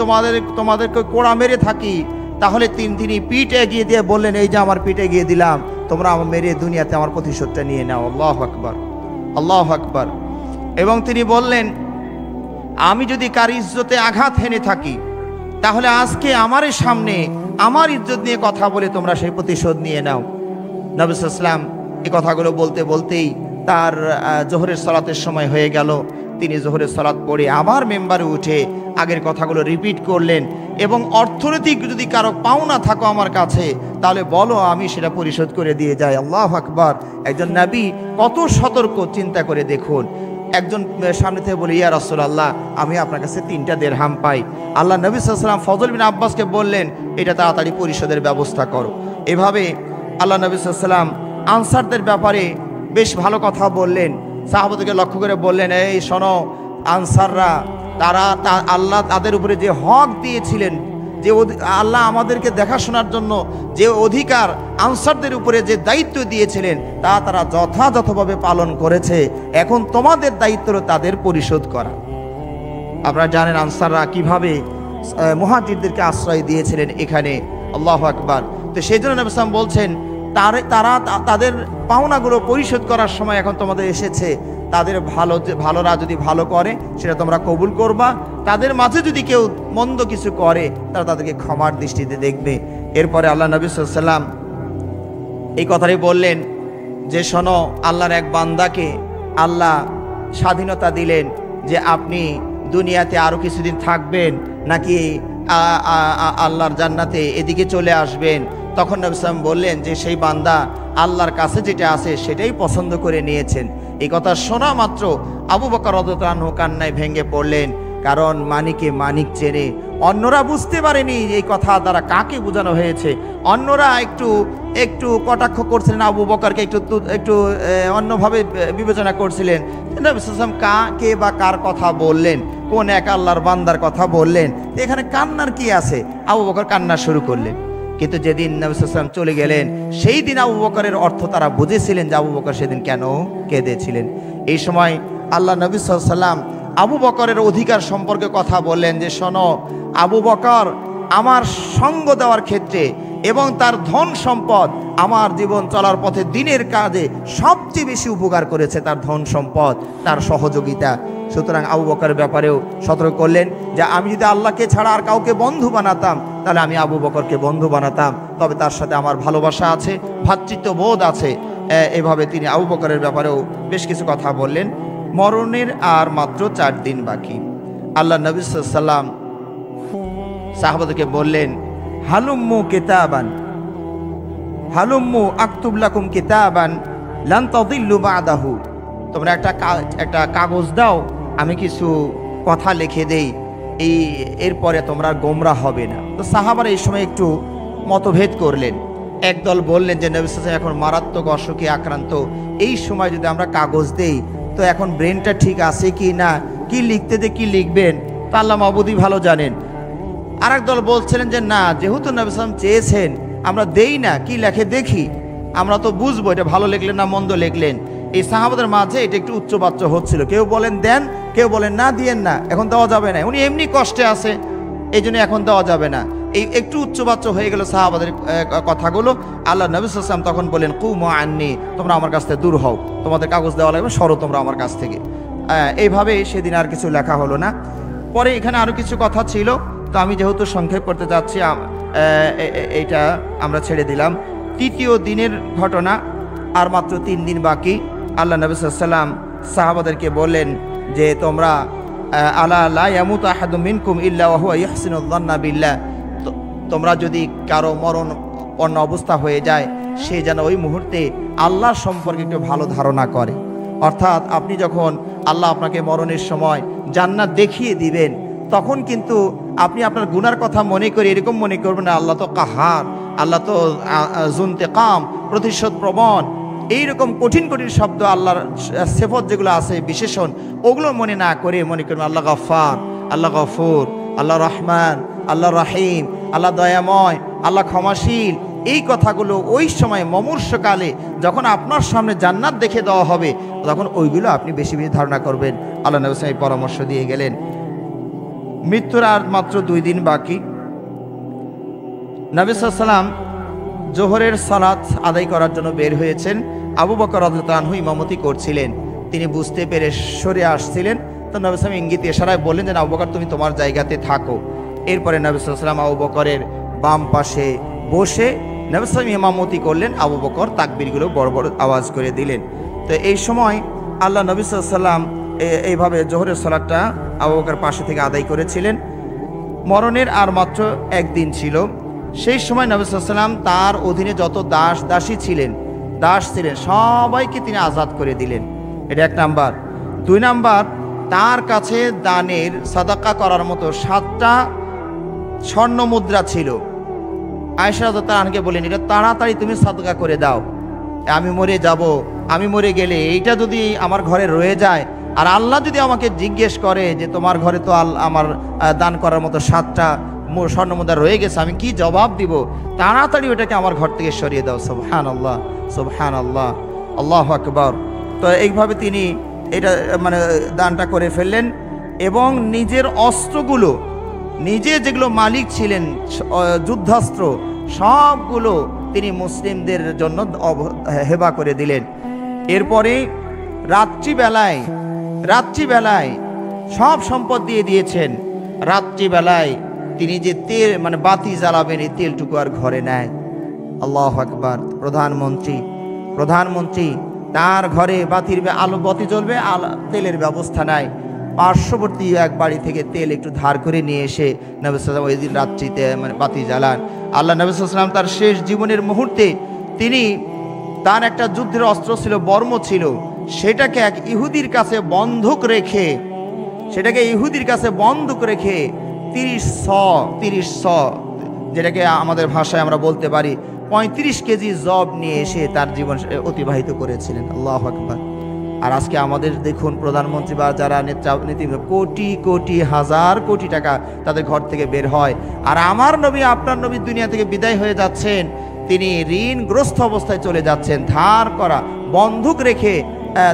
তোমাদেরকে কোড়া মেরে থাকি, তাহলে তিনি পিঠ এগিয়ে দিয়ে বললেন, এই যে আমার পিঠ এগিয়ে দিলাম, তোমরা আমার মেরে দুনিয়াতে আমার প্রতিশোধটা নিয়ে নাও। আল্লাহু আকবার, আল্লাহু আকবার। এবং তিনি বললেন, আমি যদি কার ইজ্জতে আঘাত হেনে থাকি, তাহলে আজকে আমার সামনে আমার ইজ্জত নিয়ে কথা বলে তোমরা সেই প্রতিশোধ নিয়ে নাও। নবী সাল্লাল্লাহু আলাইহি ওয়াসাল্লাম এই কথাগুলো বলতে বলতেই তার জোহরের সালাতের সময় হয়ে গেল। তিনি জোহরের সালাত পড়ে আবার মেম্বারে উঠে আগের কথাগুলো রিপিট করলেন এবং অর্থনৈতিক যদি কারো পাওনা থাকো আমার কাছে, তাহলে বলো, আমি সেটা পরিশোধ করে দিয়ে যাই। আল্লাহু আকবার। একজন নবী কত সতর্ক, চিন্তা করে দেখুন। একজন সামনে থেকে বলে, ইয়া রাসূলুল্লাহ, আমি আপনার কাছে 3টা দিরহাম পাই। আল্লাহ নবী সাল্লাল্লাহু আলাইহি ওয়াসাল্লাম ফজল বিন আব্বাসকে বললেন, এটা তাড়াতাড়ি পরিশোধের ব্যবস্থা করো। এভাবে আল্লাহ নবী সাল্লাল্লাহু আলাইহি ওয়াসাল্লাম আনসারদের ব্যাপারে বেশ ভালো কথা বললেন। সাহাবাদেরকে লক্ষ্য করে বললেন, এই শোনো, আনসাররা আল্লাহ তাদের উপরে যে হক দিয়েছিলেন, যে আল্লাহ আমাদেরকে দেখাশোনার জন্য যে অধিকার আনসারদের উপরে যে দায়িত্ব দিয়েছিলেন, তা তারা যথাযথভাবে পালন করেছে। এখন তোমাদের দায়িত্ব তাদের পরিশোধ করা। আপনারা জানেন আনসাররা কিভাবে মুহাজিরদেরকে আশ্রয় দিয়েছিলেন এখানে। আল্লাহু আকবার। তো সেই জন্য নবী সাল্লাল্লাহু আলাইহি ওয়াসাল্লাম বলছেন, তারা তাদের পাওনাগুলো পরিশোধ করার সময় এখন তোমাদের এসেছে। তাদের ভালোরা যদি ভালো করে সেটা তোমরা কবুল করবা, তাদের মাঝে যদি কেউ মন্দ কিছু করে তারা তাদেরকে ক্ষমার দৃষ্টিতে দেখবে। এরপরে আল্লাহ নবী সাল্লাল্লাহু আলাইহি ওয়াসাল্লাম এই কথাই বললেন যে, শোনো, আল্লাহর এক বান্দাকে আল্লাহ স্বাধীনতা দিলেন যে আপনি দুনিয়াতে আরও কিছুদিন থাকবেন নাকি আল্লাহর জান্নাতে এদিকে চলে আসবেন। তখন নবী সাল্লাল্লাহু আলাইহি ওয়াসাল্লাম বললেন যে, সেই বান্দা আল্লাহর কাছে যেটা আছে সেটাই পছন্দ করে নিয়েছেন। এই কথা শোনা মাত্র আবু বকর রাদিয়াল্লাহু আনহু কান্নায় ভেঙে পড়লেন, কারণ মানিকে মানিক চেনে। অন্যরা বুঝতে পারেনি এই কথা দ্বারা কাকে বোঝানো হয়েছে। অন্যরা একটু কটাক্ষ করছিলেন, আবু বকরকে একটু অন্যভাবে বিবেচনা করছিলেন। নবী সাল্লাল্লাহু আলাইহি ওয়াসাল্লাম কাকে বা কার কথা বললেন, কোন এক আল্লাহর বান্দার কথা বললেন, এখানে কান্নার কি আছে? আবু বকর কান্না শুরু করলেন। কিন্তু যেদিন নবী সাল্লাল্লাহু আলাইহি ওয়াসাল্লাম চলে গেলেন, সেই দিন আবু বকরের অর্থ তারা বুঝেছিলেন যে আবু বকর সেদিন কেন কেঁদেছিলেন। এই সময় আল্লাহ নবী সাল্লাল্লাহু আলাইহি ওয়াসাল্লাম আবু বকরের অধিকার সম্পর্কে কথা বললেন যে, শোনো, আবু বকর আমার সঙ্গ দেওয়ার ক্ষেত্রে এবং তার ধন সম্পদ আমার জীবন চলার পথে দিনের কাজে সবচেয়ে বেশি উপকার করেছে তার ধন সম্পদ, তার সহযোগিতা। সুতরাং আবু বকরের ব্যাপারেও সতর্ক করলেন যে আমি যদি আল্লাহকে ছাড়া আর কাউকে বন্ধু বানাতাম, তাহলে আমি আবু বকরকে বন্ধু বানাতাম, তবে তার সাথে আমার ভালোবাসা আছে, ভ্রাতৃত্ববোধ আছে। এভাবে তিনি আবু বকরের ব্যাপারেও বেশ কিছু কথা বললেন। মরণের আর মাত্র 4 দিন বাকি। আল্লাহ নবী সাল্লাল্লাহু আলাইহি ওয়াসাল্লাম সাহাবাদেরকে বললেন, হালুম্মু কিতাবান, হালুম্মু আকতুব লাকুম কিতাবান লান তাদিল্লু বাদাহু। তোমরা একটা কাগজ দাও, আমি কিছু কথা লিখে দেই, এরপরে তোমরা গোমরাহ হবে না। তো সাহাবারা এই সময় একটু মতভেদ করলেন। একদল বললেন যে নবী সাল্লাল্লাহু আলাইহি ওয়াসাল্লাম এখন মারাত্মক অসুখে আক্রান্ত, এই সময় যদি আমরা কাগজ দেই তো এখন ব্রেনটা ঠিক আছে কি না, কি লিখতে যে কি লিখবেন তা আল্লাহ মাবুদই ভালো জানেন। আরেক দল বলছিলেন যে না, যেহেতু নবী সাল্লাল্লাহু আলাইহি ওয়াসাল্লাম চেয়েছেন, আমরা দেই না, কি লেখে দেখি, আমরা তো বুঝবো এটা ভালো লিখলেন না মন্দ লিখলেন। এই সাহাবাদের মাঝে এটা একটু উচ্চবাচ্য হচ্ছিল, কেউ বলেন দেন, কেউ বলেন না দিয়েন না, এখন দেওয়া যাবে না, উনি এমনি কষ্টে আছে এই জন্য এখন দেওয়া যাবে না। এই একটু উচ্চবাচ্য হয়ে গেল সাহাবাদের কথাগুলো। আল্লাহ নবী সাল্লাল্লাহু আলাইহি ওয়াসাল্লাম তখন বলেন, কুমু আন্নি, তোমরা আমার কাছ থেকে দূর হও, তোমাদের কাগজ দেওয়া লাগবে, সরো তোমরা আমার কাছ থেকে। এইভাবে সেদিন আর কিছু লেখা হলো না। পরে এখানে আরও কিছু কথা ছিল, তো আমি যেহেতু সংক্ষেপ করতে যাচ্ছি এইটা আমরা ছেড়ে দিলাম। তৃতীয় দিনের ঘটনা, আর মাত্র 3 দিন বাকি। আল্লাহ নবী সাল্লাল্লাহু আলাইহি ওয়াসাল্লাম সাহাবাদেরকে বললেন যে তোমরা আলা লা ইয়ামুতু আহাদুম মিনকুম ইল্লা ওয়া হুয়া ইহসিনু যান্না বিল্লাহ, তোমরা যদি কারো মরণ অন্য অবস্থা হয়ে যায়, সে যেন ওই মুহূর্তে আল্লাহর সম্পর্কে একটু ভালো ধারণা করে। অর্থাৎ আপনি যখন আল্লাহ আপনাকে মরণের সময় জান্নাত দেখিয়ে দিবেন, তখন কিন্তু আপনি আপনার গুনার কথা মনে করে এরকম মনে করবেন না আল্লাহ তো কাহার, আল্লাহ তো জুনতেকাম, প্রতিশোধ প্রবণ, এইরকম কঠিন কঠিন শব্দ আল্লাহর সিফত যেগুলো আছে বিশেষণ, ওগুলো মনে না করে মনে করবেন আল্লাহ গফফার, আল্লাহ গফুর, আল্লাহ রহমান, আল্লাহ রাহিম, আল্লাহ দয়াময়, আল্লাহ ক্ষমাশীল। এই কথাগুলো ওই সময় মমূর্ষকালে যখন আপনার সামনে জান্নাত দেখে দেওয়া হবে, তখন ওইগুলো আপনি বেশি বেশি ধারণা করবেন। আল্লাহ নবী সাল্লাল্লাহু আলাইহি ওয়াসাল্লাম পরামর্শ দিয়ে গেলেন। মৃত্যুর আর মাত্র 2 দিন বাকি। নবী সাল্লাল্লাহু আলাইহি ওয়াসাল্লাম জোহরের সালাত আদায় করার জন্য বের হয়েছেন। আবু বকর রাদিয়াল্লাহু আনহু ইমামতি করছিলেন। তিনি বুঝতে পেরে সরে আসছিলেন, তো নবী সাল্লাল্লাহু আলাইহি ওয়াসাল্লাম ইঙ্গিত ইশারায় বললেন যে আবু বকর তুমি তোমার জায়গাতে থাকো। এরপরে নবী সাল্লাল্লাহু আলাইহি ওয়াসাল্লাম আবু বকরের বাম পাশে বসে নবী সাল্লাল্লাহু আলাইহি ওয়াসাল্লাম ইমামতি করলেন। আবু বকর তাকবীরগুলো বড় বড় আওয়াজ করে দিলেন। তো এই সময় আল্লাহ নবী সাল্লাল্লাহু আলাইহি ওয়াসাল্লাম এইভাবে জোহরের সালাতটা আবু বকর পাশে থেকে আদায় করেছিলেন। মরণের আর মাত্র 1 দিন ছিল। সেই সময় নবী সাল্লাল্লাহু আলাইহি ওয়াসাল্লাম তার অধীনে যত দাসী ছিলেন সবাইকে তিনি আজাদ করে দিলেন। এটা 1 নাম্বার। 2 নাম্বার, তার কাছে দানের সাদাকা করার মতো 7টা স্বর্ণ মুদ্রা ছিল। আয়েশা রাদিয়াল্লাহু আনহাকে বলেন, এটা তাড়াতাড়ি তুমি সাদাকা করে দাও, আমি মরে যাব, আমি মরে গেলে এইটা যদি আমার ঘরে রয়ে যায়, আর আল্লাহ যদি আমাকে জিজ্ঞেস করে যে তোমার ঘরে তো আমার দান করার মতো 7টা স্বর্ণ মুদ্রা রয়ে গেছে, আমি কি জবাব দিব? তাড়াতাড়ি ওটাকে আমার ঘর থেকে সরিয়ে দাও। সুবহানাল্লাহ, সুবহানাল্লাহ, আল্লাহু আকবার। তো এইভাবে তিনি এটা মানে দানটা করে ফেললেন, এবং নিজের অস্ত্রগুলো, নিজে যেগুলো মালিক ছিলেন যুদ্ধাস্ত্র, সবগুলো তিনি মুসলিমদের জন্য হেবা করে দিলেন। এরপরে রাত্রিবেলায় সব সম্পদ দিয়ে দিয়েছেন। রাত্রিবেলায় তিনি যে তেল মানে বাতি জ্বালাবেন, এই তেলটুকু আর ঘরে নেয়। আল্লাহু আকবার। প্রধানমন্ত্রী তার ঘরে বাতি জ্বলবে, তেলের ব্যবস্থা নাই। পার্শ্ববর্তী এক বাড়ি থেকে তেল একটু ধার করে নিয়ে এসে নবী সাল্লাল্লাহু আলাইহি ওয়াসাল্লাম ওই দিন রাত্রিতে মানে বাতি জ্বালান। আল্লাহ নবী সাল্লাল্লাহু আলাইহি ওয়াসাল্লাম তার শেষ জীবনের মুহূর্তে তিনি তার একটা যুদ্ধের অস্ত্র ছিল, বর্ম ছিল, সেটাকে এক ইহুদির কাছে বন্ধক রেখে 30 যেটাকে আমাদের ভাষায় আমরা বলতে পারি 35 কেজি জব নিয়ে এসে তার জীবন অতিবাহিত করেছিলেন। আল্লাহু আকবার। আর আজকে আমাদের দেখুন প্রধানমন্ত্রী বা যারা নেতৃত্ব, কোটি কোটি হাজার কোটি টাকা তাদের ঘর থেকে বের হয়, আর আমার নবী আপনার নবী দুনিয়া থেকে বিদায় হয়ে যাচ্ছেন, তিনি ঋণগ্রস্ত অবস্থায় চলে যাচ্ছেন, ধার করা বন্ধক রেখে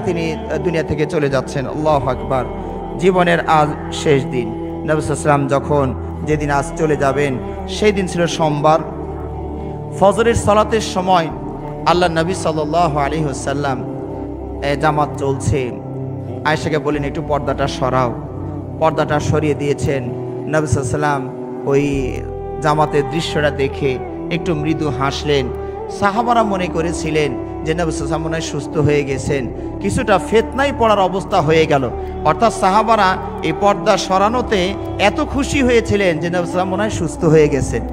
তিনি দুনিয়া থেকে চলে যাচ্ছেন। আল্লাহু আকবার। জীবনের আজ শেষ দিন। নবী সাল্লাল্লাহু আলাইহি ওয়াসাল্লাম যখন যেদিন আজ চলে যাবেন, সেই দিন ছিল সোমবার। ফজরের সালাতের সময় আল্লাহ নবী সাল্লাল্লাহু আলাইহি ওয়াসাল্লাম জামাত চলছে, আয়েশাকে বলেন একটু পর্দাটা সরাও। পর্দাটা সরিয়ে দিয়েছেন। নবী সাল্লাল্লাহু আলাইহি ওয়াসাল্লাম ওই জামাতের দৃশ্যটা দেখে একটু মৃদু হাসলেন। সাহাবারা মনে করেছিলেন যে নবী সাল্লাল্লাহু আলাইহি ওয়াসাল্লাম মনে হয় সুস্থ হয়ে গেছেন, কিছুটা ফিতনায় পড়ার অবস্থা হয়ে গেল। অর্থাৎ সাহাবারা এই পর্দা সরানোতে এত খুশি হয়েছিলেন যে নবী সাল্লাল্লাহু আলাইহি ওয়াসাল্লাম মনে হয় সুস্থ হয়ে গেছেন।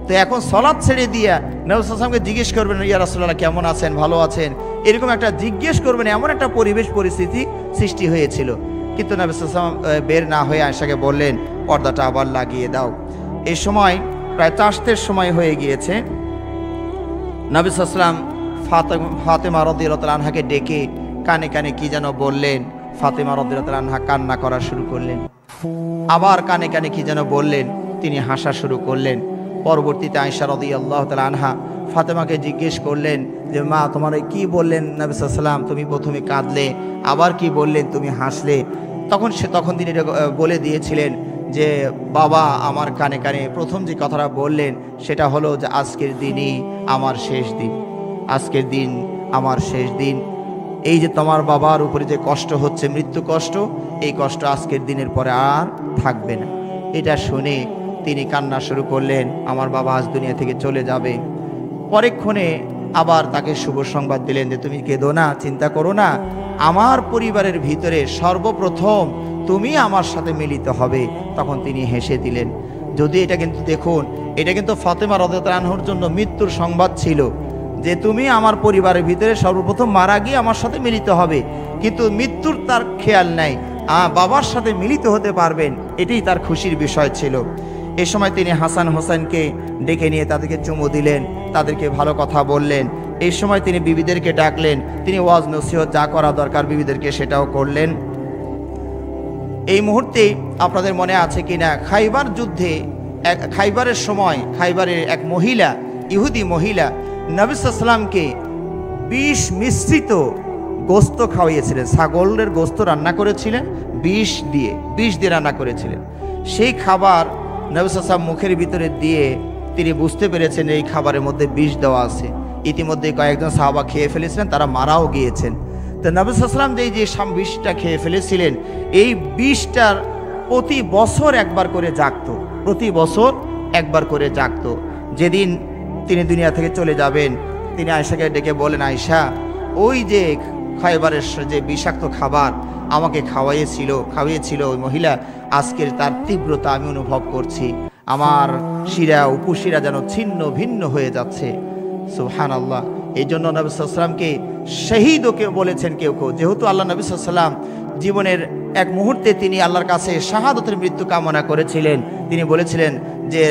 তো এখন সালাত ছেড়ে দিয়া নবী সাল্লাল্লাহু আলাইহি ওয়াসাল্লামকে জিজ্ঞেস করবেন, ইয়া রাসূলুল্লাহ কেমন আছেন, ভালো আছেন, এরকম একটা জিজ্ঞেস করবেন, এমন একটা পরিবেশ পরিস্থিতি সৃষ্টি হয়েছিল। কিন্তু নবী সাল্লাল্লাহু আলাইহি ওয়াসাল্লাম বের না হয়ে আয়েশাকে বললেন, পর্দাটা আবার লাগিয়ে দাও। এই সময় প্রায় তাশতের সময় হয়ে গিয়েছে। নবী সাল্লাল্লাহু আলাইহি ওয়াসাল্লাম ফাতেমা রাদিয়াল্লাহু তাআলা আনহাকে ডেকে কানে কানে কি যেন বললেন। ফাতেমা রাদিয়াল্লাহু তাআলা আনহা কান্না করা শুরু করলেন। আবার কানে কানে কি যেন বললেন, তিনি হাসা শুরু করলেন। পরবর্তীতে আয়েশা রাদিয়াল্লাহু তাআলা আনহা ফাতেমাকে জিজ্ঞেস করলেন যে মা, তোমার কি বললেন নবী সাল্লাল্লাহু আলাইহি ওয়াসাল্লাম, তুমি প্রথমে কাঁদলে, আবার কি বললেন, তুমি হাসলে। তখন তিনি বলে দিয়েছিলেন যে বাবা আমার কানে কানে প্রথম যে কথাটা বললেন সেটা হলো যে আজকের দিনই আমার শেষ দিন, আজকের দিন আমার শেষ দিন। এই যে তোমার বাবার উপরে যে কষ্ট হচ্ছে, মৃত্যু কষ্ট, এই কষ্ট আজকের দিনের পরে আর থাকবে না। এটা শুনে তিনি কান্না শুরু করলেন, আমার বাবা আজ দুনিয়া থেকে চলে যাবে। পরেক্ষণে আবার তাকে শুভ সংবাদ দিলেন যে তুমি কেঁদো না, চিন্তা করো না, আমার পরিবারের ভিতরে সর্বপ্রথম তুমি আমার সাথে মিলিত হবে। তখন তিনি হেসে দিলেন। যদি এটা কিন্তু দেখুন, এটা কিন্তু ফাতেমা রাদিয়াল্লাহু আনহার জন্য মৃত্যুর সংবাদ ছিল যে তুমি আমার পরিবারের ভিতরে সর্বপ্রথম মারা গিয়ে আমার সাথে মিলিত হবে, কিন্তু মৃত্যুর তার খেয়াল নাই, বাবার সাথে মিলিত হতে পারবেন, এটাই তার খুশির বিষয় ছিল। এ সময় তিনি হাসান হোসেনকে ডেকে নিয়ে তাদেরকে চুমু দিলেন, তাদেরকে ভালো কথা বললেন। এই সময় তিনি বিবিদেরকে ডাকলেন, তিনি ওয়াজ নসিহত যা করা দরকার বিবিদেরকে সেটাও করলেন। এই মুহূর্তে আপনাদের মনে আছে কিনা, খাইবার যুদ্ধে খাইবারের সময় খাইবারের এক মহিলা, ইহুদি মহিলা নবী সাল্লাল্লাহু আলাইহি ওয়াসাল্লামকে বিষ মিশ্রিত গোস্ত খাওয়িয়েছিলেন। ছাগলের গোস্ত রান্না করেছিলেন, বিষ দিয়ে রান্না করেছিলেন। সেই খাবার নবী সাল্লাল্লাহু আলাইহি ওয়াসাল্লাম মুখের ভিতরে দিয়ে তিনি বুঝতে পেরেছেন এই খাবারের মধ্যে বিষ দেওয়া আছে। ইতিমধ্যে কয়েকজন সাহাবা খেয়ে ফেলেছিলেন, তারা মারাও গিয়েছেন। তো নবী সাল্লাল্লাহু আলাইহি ওয়াসাল্লাম যে বিষটা খেয়ে ফেলেছিলেন, এই বিষটার প্রতি বছর একবার করে জাগতো, প্রতি বছর একবার করে জাগতো। যেদিন তিনি দুনিয়া থেকে চলে যাবেন, তিনি আয়েশাকে ডেকে বলেন, আয়েশা, ওই যে খাইবারের যে বিষাক্ত খাবার আমাকে খাওয়াইয়েছিল ওই মহিলা, আজকের তার তীব্রতা আমি অনুভব করছি। আমার শিরা উপশিরা যেন ছিন্ন ভিন্ন হয়ে যাচ্ছে। সুবহানাল্লাহ। এই জন্য নবী সাল্লাল্লাহু আলাইহি ওয়াসাল্লামকে শহীদও কেউ বলেছেন, কেউ যেহেতু আল্লাহ নবী সাল্লাল্লাহু আলাইহি ওয়াসাল্লাম জীবনের এক মুহূর্তে তিনি আল্লাহর কাছে শাহাদাতের মৃত্যু কামনা করেছিলেন। তিনি বলেছিলেন যে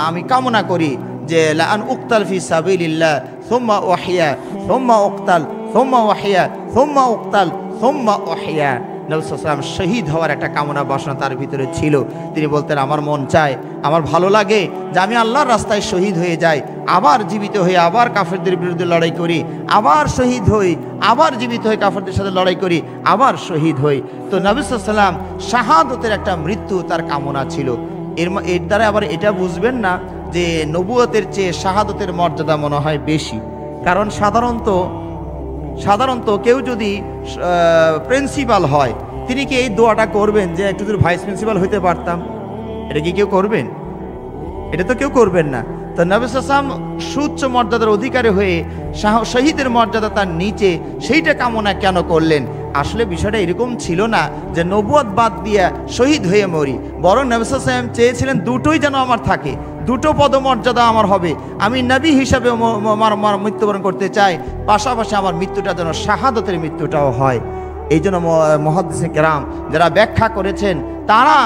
আমি কামনা করি যে লা আন উক্তাল ফি সাবিলিল্লাহ সুম্মা উহিয়া সুম্মা উক্তাল সুম্মা উহিয়া সুম্মা উক্তাল সুম্মা উহিয়া। নবী সাল্লাল্লাহু আলাইহি ওয়াসাল্লাম শহীদ হওয়ার একটা কামনা বাসনা তার ভিতরে ছিল। তিনি বলতেন, আমার মন চায়, আমার ভালো লাগে যে আমি আল্লাহর রাস্তায় শহীদ হয়ে যাই, আবার জীবিত হয়ে আবার কাফেরদের বিরুদ্ধে লড়াই করি, আবার শহীদ হই, আবার জীবিত হয়ে কাফেরদের সাথে লড়াই করি, আবার শহীদ হই। তো নবী সাল্লাল্লাহু আলাইহি ওয়াসাল্লাম শাহাদাতের একটা মৃত্যু তার কামনা ছিল। এর দ্বারা আবার এটা বুঝবেন না যে নবুয়তের চেয়ে শাহাদাতের মর্যাদা মনে হয় বেশি। কারণ সাধারণত কেউ যদি প্রিন্সিপাল হয়, তিনি কি এই দোয়াটা করবেন যে একটু যদি ভাইস প্রিন্সিপাল হইতে পারতাম? এটা কি কেউ করবেন? এটা তো কেউ করবেন না। তো নবী সাল্লাল্লাহু আলাইহি ওয়াসাল্লাম সুউচ্চ মর্যাদার অধিকারী হয়ে শহীদের মর্যাদা তার নিচে, সেইটা কামনা কেন করলেন? আসলে বিষয়টা এরকম ছিল না যে নবুয়ত বাদ দিয়া শহীদ হয়ে মরি, বরং নবী সাল্লাল্লাহু আলাইহি ওয়াসাল্লাম চেয়েছিলেন দুটোই যেন আমার থাকে, দুটো পদমর্যাদা আমার হবে। আমি নবী হিসাবে মৃত্যুবরণ করতে চাই, পাশাপাশি আমার মৃত্যুটা যেন শাহাদাতের মৃত্যুটাও হয়। এই জন্য মুহাদ্দিসে কেরাম যারা ব্যাখ্যা করেছেন, তারা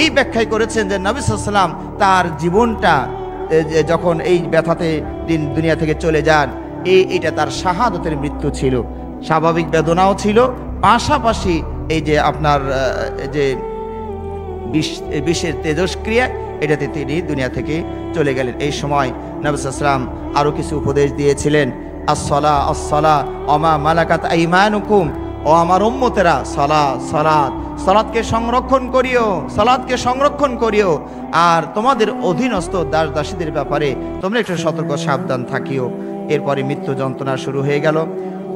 এই ব্যাখ্যাই করেছেন যে নবী সাল্লাল্লাহু আলাইহি ওয়াসাল্লাম তার জীবনটা যখন এই ব্যথাতে দুনিয়া থেকে চলে যান, এইটা তার শাহাদাতের মৃত্যু ছিল। স্বাভাবিক বেদনাও ছিল, পাশাপাশি এই যে আপনার যে বিষের তেজস্ক্রিয়া, এটাতে তিনি দুনিয়া থেকে চলে গেলেন। এই সময় নবী সাল্লাল্লাহু আলাইহি ওয়াসাল্লাম আরও কিছু উপদেশ দিয়েছিলেন। আসসালা আসসালা ওমা মালাকাত আইমানুকুম, ও আমার উম্মতেরা, সালাতকে সংরক্ষণ করিও, সালাতকে সংরক্ষণ করিও, আর তোমাদের অধীনস্থ দাস দাসীদের ব্যাপারে তোমরা একটু সতর্ক সাবধান থাকিও। এরপরে মৃত্যু যন্ত্রণা শুরু হয়ে গেল।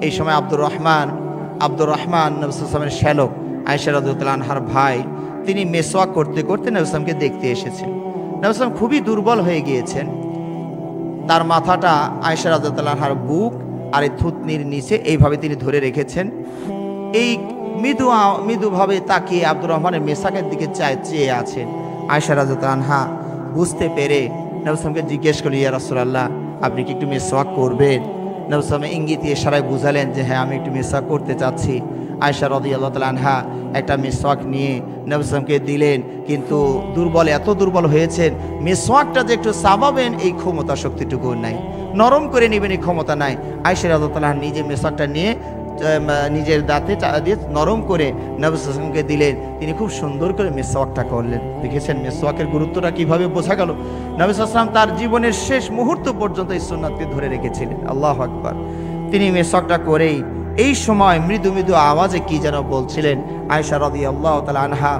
এই সময় আব্দুর রহমান নবী সাল্লাল্লাহু আলাইহি ওয়াসাল্লামের শ্যালক, আয়েশা রাদিয়াল্লাহু আনহার ভাই, তিনি মেসওয়াক করতে করতে নবী সাল্লাল্লাহু আলাইহি ওয়াসাল্লামকে দেখতে এসেছেন। নবী সাল্লাল্লাহু আলাইহি ওয়াসাল্লাম খুবই দুর্বল হয়ে গিয়েছেন। তার মাথাটা আয়েশা রাদিয়াল্লাহু আনহার বুক আর এই থুতনির নিচে এইভাবে তিনি ধরে রেখেছেন। এই মৃদুভাবে তাকিয়ে আব্দুর রহমানের মেসাকের দিকে চেয়ে আছেন। আয়েশা রাদিয়াল্লাহু আনহা বুঝতে পেরে নবী সাল্লামকে জিজ্ঞেস করলেন, ইয়া রাসূলুল্লাহ, আপনি কি একটু মিসওয়াক করবেন? নবী সাল্লাম ইঙ্গিত ইশারায় বুঝালেন যে হ্যাঁ, আমি একটু মিসওয়াক করতে চাচ্ছি। আয়েশা রাদিয়াল্লাহু তাআলা আনহা একটা মিসওয়াক নিয়ে নবী সাল্লামকে দিলেন, কিন্তু দুর্বল, এত দুর্বল হয়েছেন, মিসওয়াকটা যে একটু চাবাবেন এই ক্ষমতা শক্তিটুকু নাই, নরম করে নেবেন এই ক্ষমতা নাই। আয়েশা রাদিয়াল্লাহু তাআলা নিজে মিসওয়াকটা নিয়ে নিজের দাঁতে দিয়ে নরম করে নবী সাল্লামকে দিলেন। তিনি খুব সুন্দর করে মিসওয়াকটা করলেন। দেখেছেন মিসওয়াকের গুরুত্বটা কিভাবে বোঝা গেল। নবী সাল্লাম তার জীবনের শেষ মুহূর্ত পর্যন্ত এই সুন্নাতকে ধরে রেখেছিলেন। আল্লাহু আকবার। তিনি মিসওয়াকটা করেই এই সময় মৃদু মৃদু আওয়াজে কি যেন বলছিলেন। আয়েশা রাদিয়াল্লাহু তাআলা আনহা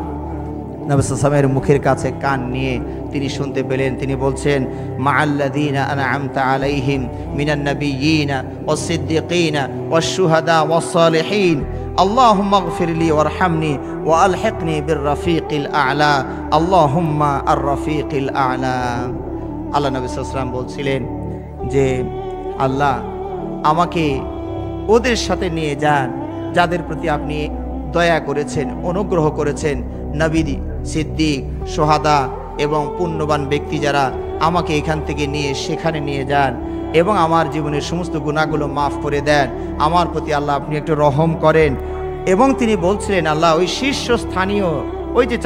নবী সাল্লামের মুখের কাছে কান নিয়ে তিনি শুনতে পেলেন। তিনি বলছেন, মাআল্লাযীনা আনআমতা আলাইহিম মিনান নাবিয়্যিনা ওয়াস-সিদ্দীকিনা ওয়াশ-শুহাদা ওয়াস-সালিহিন আল্লাহুম্মা ইগফিরলি ওয়ারহামনি ওয়া আলহিকনি বির-রাফীকিল আ'লা আল্লাহুম্মা আর-রাফীকিল আ'লা। আল্লাহ নবী সাল্লাল্লাহু আলাইহি ওয়াসাল্লাম বলছিলেন যে আল্লাহ আমাকে ওদের সাথে নিয়ে যান যাদের প্রতি আপনি দয়া করেছেন, অনুগ্রহ করেছেন, নবী, সিদ্দিক, সোহাদা এবং পুণ্যবান ব্যক্তি যারা, আমাকে এখান থেকে নিয়ে সেখানে নিয়ে যান এবং আমার জীবনের সমস্ত গুনাহগুলো মাফ করে দেন। আমার প্রতি আল্লাহ আপনি একটু রহম করেন। এবং তিনি বলছিলেন আল্লাহ ওই শীর্ষস্থানীয় ওই যে